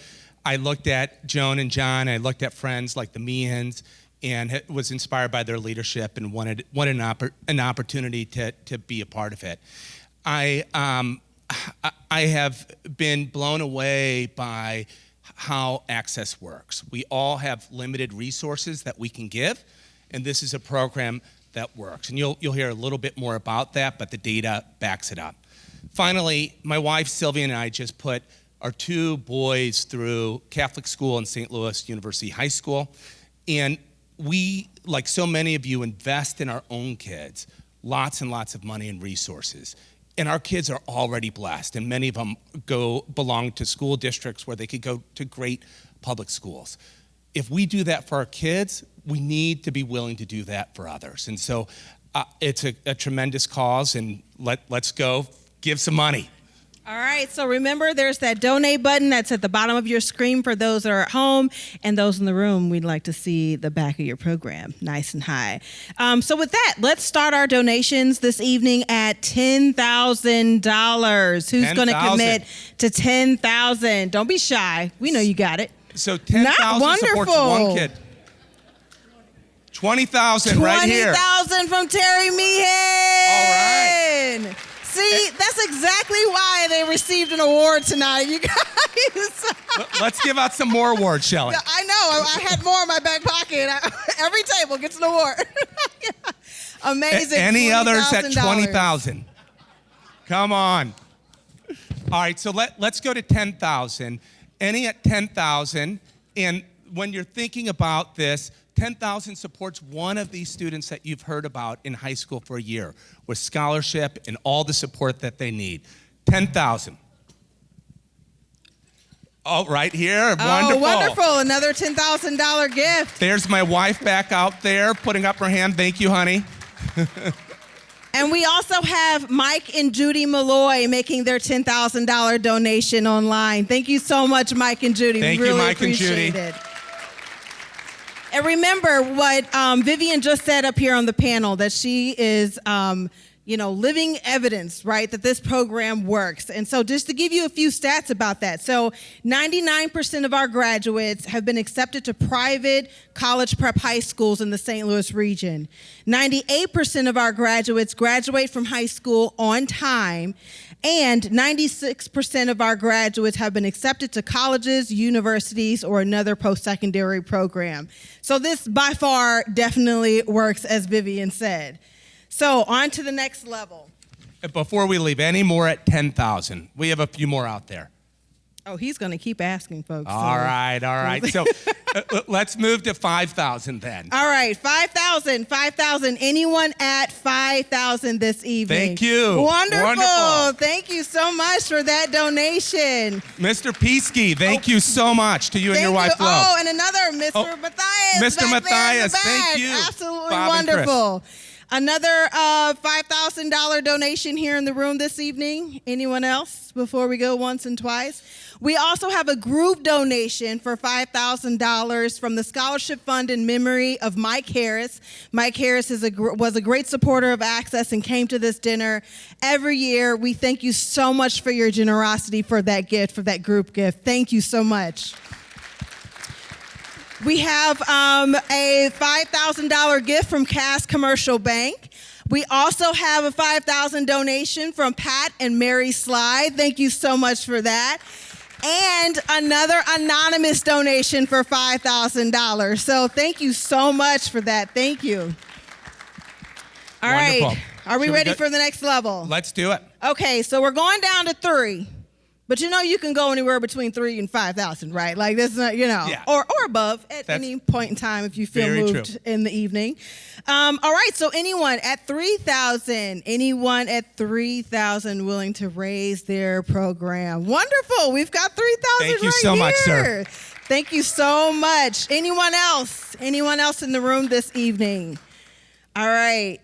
I looked at Joan and John, I looked at friends like the Meehan's, and was inspired by their leadership and wanted an opportunity to be a part of it. I have been blown away by how Access works. We all have limited resources that we can give, and this is a program that works. And you'll hear a little bit more about that, but the data backs it up. Finally, my wife Sylvia and I just put our two boys through Catholic school in St. Louis University High School. And we, like so many of you, invest in our own kids, lots and lots of money and resources. And our kids are already blessed, and many of them belong to school districts where they could go to great public schools. If we do that for our kids, we need to be willing to do that for others. And so it's a tremendous cause, and let's go. Give some money. All right, so remember there's that donate button that's at the bottom of your screen for those that are at home, and those in the room, we'd like to see the back of your program nice and high. So with that, let's start our donations this evening at $10,000. Who's going to commit to $10,000? Don't be shy. We know you got it. So 10,000 supports one kid. 20,000 right here. 20,000 from Terry Meehan. All right. See, that's exactly why they received an award tonight, you guys. Let's give out some more awards, Shelley. I know. I had more in my back pocket. Every table gets an award. Amazing. Any others at 20,000? Come on. All right, so let's go to 10,000. Any at 10,000, and when you're thinking about this, 10,000 supports one of these students that you've heard about in high school for a year with scholarship and all the support that they need. 10,000. Oh, right here. Wonderful. Oh, wonderful. Another $10,000 gift. There's my wife back out there putting up her hand. Thank you, honey. And we also have Mike and Judy Malloy making their $10,000 donation online. Thank you so much, Mike and Judy. Thank we really you, Mike and appreciate Judy. it. And remember what Vivian just said up here on the panel, that she is, living evidence, right, that this program works. And so just to give you a few stats about that. So 99% of our graduates have been accepted to private college prep high schools in the St. Louis region. 98% of our graduates graduate from high school on time. And 96% of our graduates have been accepted to colleges, universities, or another post-secondary program. So this, by far, definitely works, as Vivian said. So on to the next level. Before we leave, any more at 10,000? We have a few more out there. Oh, he's going to keep asking, folks. All right. So let's move to 5,000 then. All right, 5,000. Anyone at 5,000 this evening? Thank you. Wonderful. Thank you so much for that donation. Mr. Peasky, thank you so much to you and your wife, Flo. Oh, and another Mr. Matthias. Mr. back there in the Matthias, thank back. you. Absolutely Bob and Chris. wonderful. Another $5,000 donation here in the room this evening. Anyone else before we go once and twice? We also have a group donation for $5,000 from the Scholarship Fund in memory of Mike Harris. Mike Harris was a great supporter of Access and came to this dinner every year. We thank you so much for your generosity for that gift, for that group gift. Thank you so much. We have a $5,000 gift from Cass Commercial Bank. We also have a $5,000 donation from Pat and Mary Slide. Thank you so much for that. And another anonymous donation for $5,000. So thank you so much for that. Thank you. All right. Wonderful. Are we Should we ready go- for the next level? Let's do it. Okay, so we're going down to 3. But you know you can go anywhere between 3 and 5,000, right? Like that's not, Yeah. or above at That's any point in time if you feel very moved true. in the evening. All right, so anyone at 3,000, willing to raise their program? Wonderful, we've got 3,000 Thank you right so much, sir. here. Thank you so much. Anyone else? Anyone else in the room this evening? All right.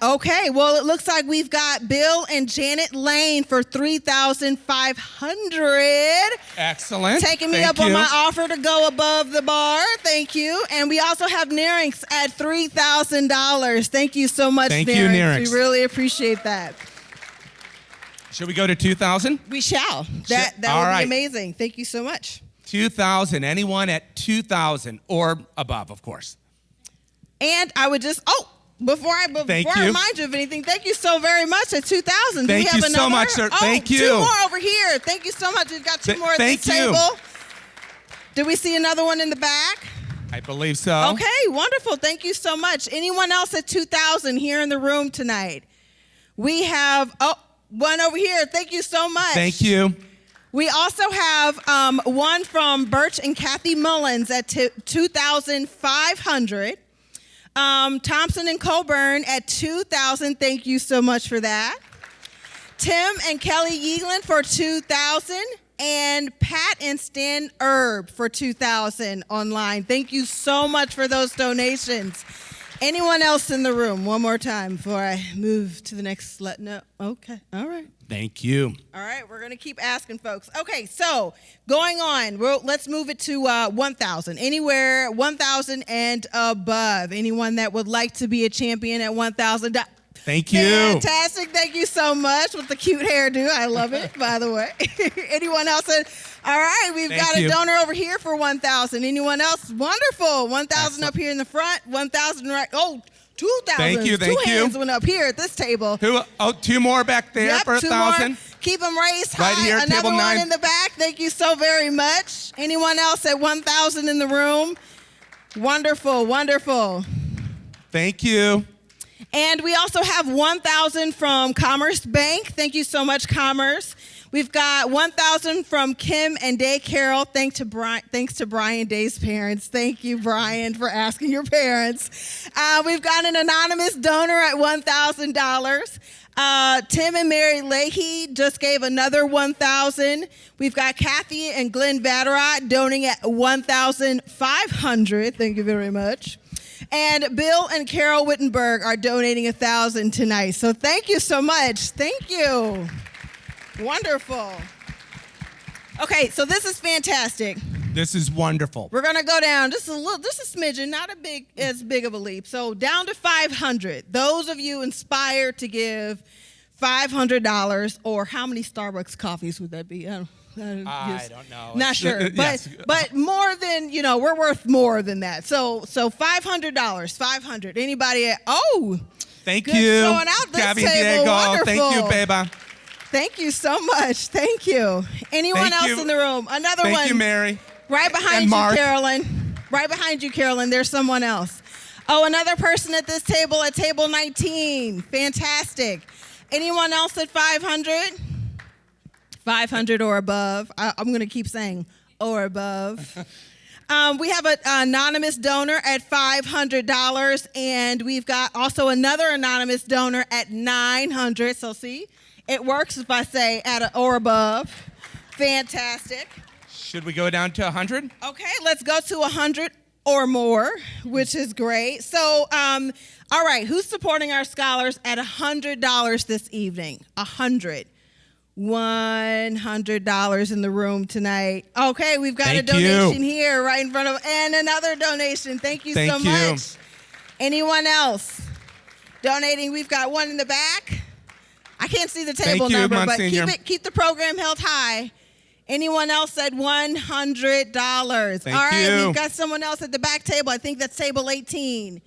Okay, well, it looks like we've got Bill and Janet Lane for $3,500. Excellent. Taking me Thank up on you. my offer to go above the bar. Thank you. And we also have Nerinx at $3,000. Thank you so much, Thank you, Nerinx. Nerinx. We really appreciate that. Should we go to 2,000? We shall. That All would right. be amazing. Thank you so much. 2,000. Anyone at 2,000 or above, of course. And I would just, before I Thank you. remind you of anything, thank you so very much at 2,000. Do Thank we have you so another? much, sir. Thank you. 2 more over here. Thank you so much. We've got 2 more at thank this you. table. Did we see another one in the back? I believe so. Okay, wonderful. Thank you so much. Anyone else at 2,000 here in the room tonight? We have, one over here. Thank you so much. Thank you. We also have one from Birch and Kathy Mullins at 2,500. Thompson and Coburn at 2,000. Thank you so much for that. Tim and Kelly Yeeland for 2,000. And Pat and Stan Erb for 2,000 online. Thank you so much for those donations. Anyone else in the room? One more time before I move to the next. No. Okay. All right. Thank you. All right, we're going to keep asking folks. Okay, so going on, let's move it to 1,000. Anywhere 1,000 and above. Anyone that would like to be a champion at 1,000. Thank you. Fantastic. Thank you so much with the cute hairdo. I love it, by the way. Anyone else? All right, we've Thank got you. a donor over here for 1,000. Anyone else? Wonderful. 1,000 up here in the front. 1,000 right. 2,000. Thank you, thank Two you. hands went up here at this table. 2 more back there Yep, for 2 1,000. more. Keep them raised high. Right here, Another table one 9. in the back. Thank you so very much. Anyone else at 1,000 in the room? Wonderful, wonderful. Thank you. And we also have 1,000 from Commerce Bank. Thank you so much, Commerce. We've got 1,000 from Kim and Day Carroll. Thanks to Brian Day's parents. Thank you, Brian, for asking your parents. We've got an anonymous donor at $1,000. Tim and Mary Leahy just gave another 1,000. We've got Kathy and Glenn Vatterott donating at 1,500. Thank you very much. And Bill and Carol Wittenberg are donating 1,000 tonight. So thank you so much. Thank you. Wonderful. Okay, so this is fantastic. This is wonderful. We're gonna go down just a smidgen, not as big of a leap. So down to 500. Those of you inspired to give $500, or how many Starbucks coffees would that be? I don't know. Not sure, but yes. but more than we're worth more than that. So $500, 500. Anybody? Thank good you. throwing out this Gabby table. Diego. Wonderful. Thank you, baby. Thank you so much. Thank you. Anyone Thank else you. in the room? Another one. Thank you, Mary. Right behind And you, Mark. Carolyn. Right behind you, Carolyn. There's someone else. Another person at this table at table 19. Fantastic. Anyone else at 500? 500 or above. I'm going to keep saying or above. We have an anonymous donor at $500, and we've got also another anonymous donor at $900. So see, it works if I say at or above. Fantastic. Should we go down to 100? Okay, let's go to 100 or more, which is great. So, all right, who's supporting our scholars at $100 this evening? $100 in the room tonight. Okay, we've got a donation here right in front of, and another donation. Thank you so much. Anyone else donating? We've got one in the back. I can't see the table Thank you, number, Monsignor. but keep the program held high. Anyone else at $100? Thank All right, you. we've got someone else at the back table. I think that's table 18.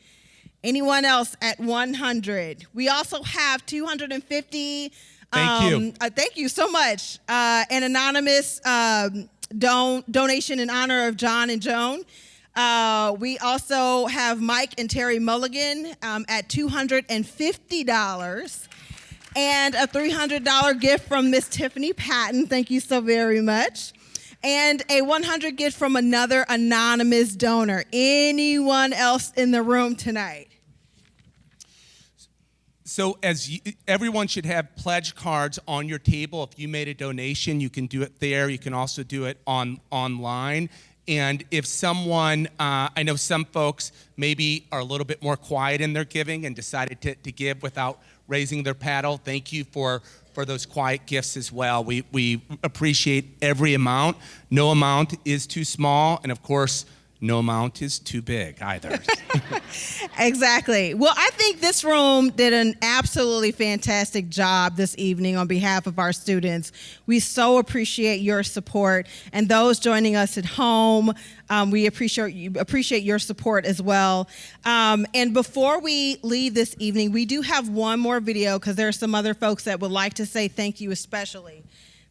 Anyone else at 100? We also have 250. Thank you. Thank you so much. An anonymous donation in honor of John and Joan. We also have Mike and Terry Mulligan at $250. And a $300 gift from Miss Tiffany Patton. Thank you so very much. And a $100 gift from another anonymous donor. Anyone else in the room tonight? So everyone should have pledge cards on your table. If you made a donation, you can do it there. You can also do it online. And if someone, I know some folks maybe are a little bit more quiet in their giving and decided to give without raising their paddle. Thank you for those quiet gifts as well. We appreciate every amount. No amount is too small, and of course, no amount is too big either. Exactly. Well, I think this room did an absolutely fantastic job this evening on behalf of our students. We so appreciate your support, and those joining us at home, we appreciate your support as well. And before we leave this evening, we do have one more video because there are some other folks that would like to say thank you especially.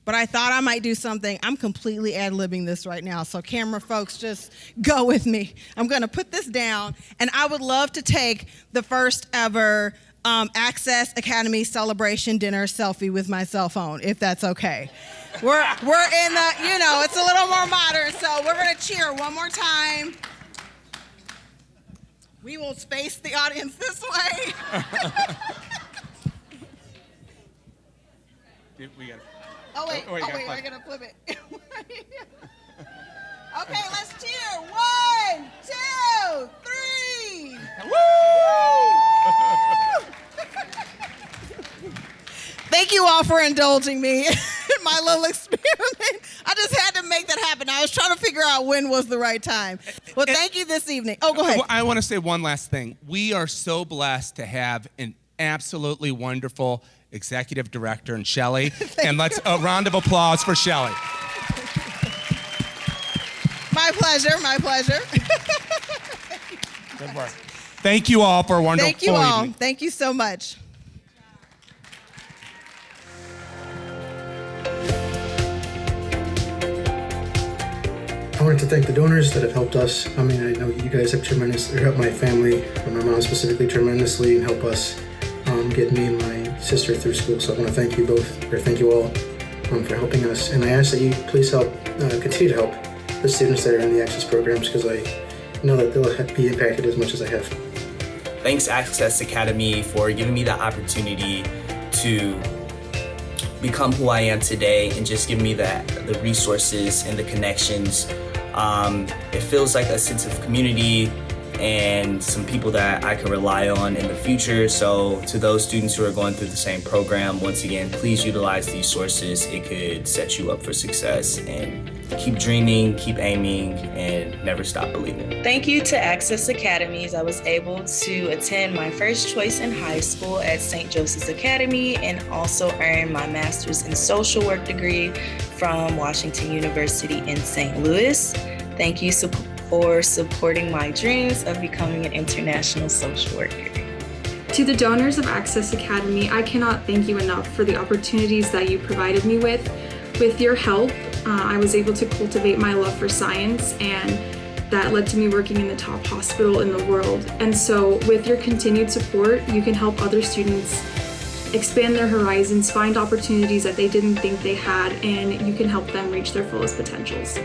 But I thought I might do something. I'm completely ad-libbing this right now, so camera folks, just go with me. I'm going to put this down, and I would love to take the first ever Access Academy celebration dinner selfie with my cell phone, if that's okay. We're in the, it's a little more modern, so we're going to cheer one more time. We will space the audience this way. We got. Oh, wait, I gotta flip it. Okay, let's cheer. 1, 2, 3. Woo! Thank you all for indulging me in my little experiment. I just had to make that happen. I was trying to figure out when was the right time. Well, thank you this evening. Oh, go ahead. I want to say one last thing. We are so blessed to have an absolutely wonderful executive director in Shelley. And let's a round of applause for Shelley. My pleasure, my pleasure. Good work. Thank you all for a wonderful Thank you all. evening. Thank you so much. I wanted to thank the donors that have helped us. I mean, I know you guys have tremendously helped my family, and my mom specifically tremendously, and help us get me and my sister through school. So I want to thank you both, or thank you all for helping us. And I ask that you please help, continue to help the students that are in the Access programs, because I know that they'll be impacted as much as I have. Thanks Access Academy for giving me the opportunity to become who I am today and just give me the resources and the connections. It feels like a sense of community and some people that I can rely on in the future. So to those students who are going through the same program, once again, please utilize these sources. It could set you up for success, and keep dreaming, keep aiming, and never stop believing. Thank you to Access Academies. I was able to attend my first choice in high school at St. Joseph's Academy and also earn my master's in social work degree from Washington University in St. Louis. Thank you for supporting my dreams of becoming an international social worker. To the donors of Access Academy, I cannot thank you enough for the opportunities that you provided me with. With your help, I was able to cultivate my love for science, and that led to me working in the top hospital in the world. And so with your continued support, you can help other students expand their horizons, find opportunities that they didn't think they had, and you can help them reach their fullest potentials.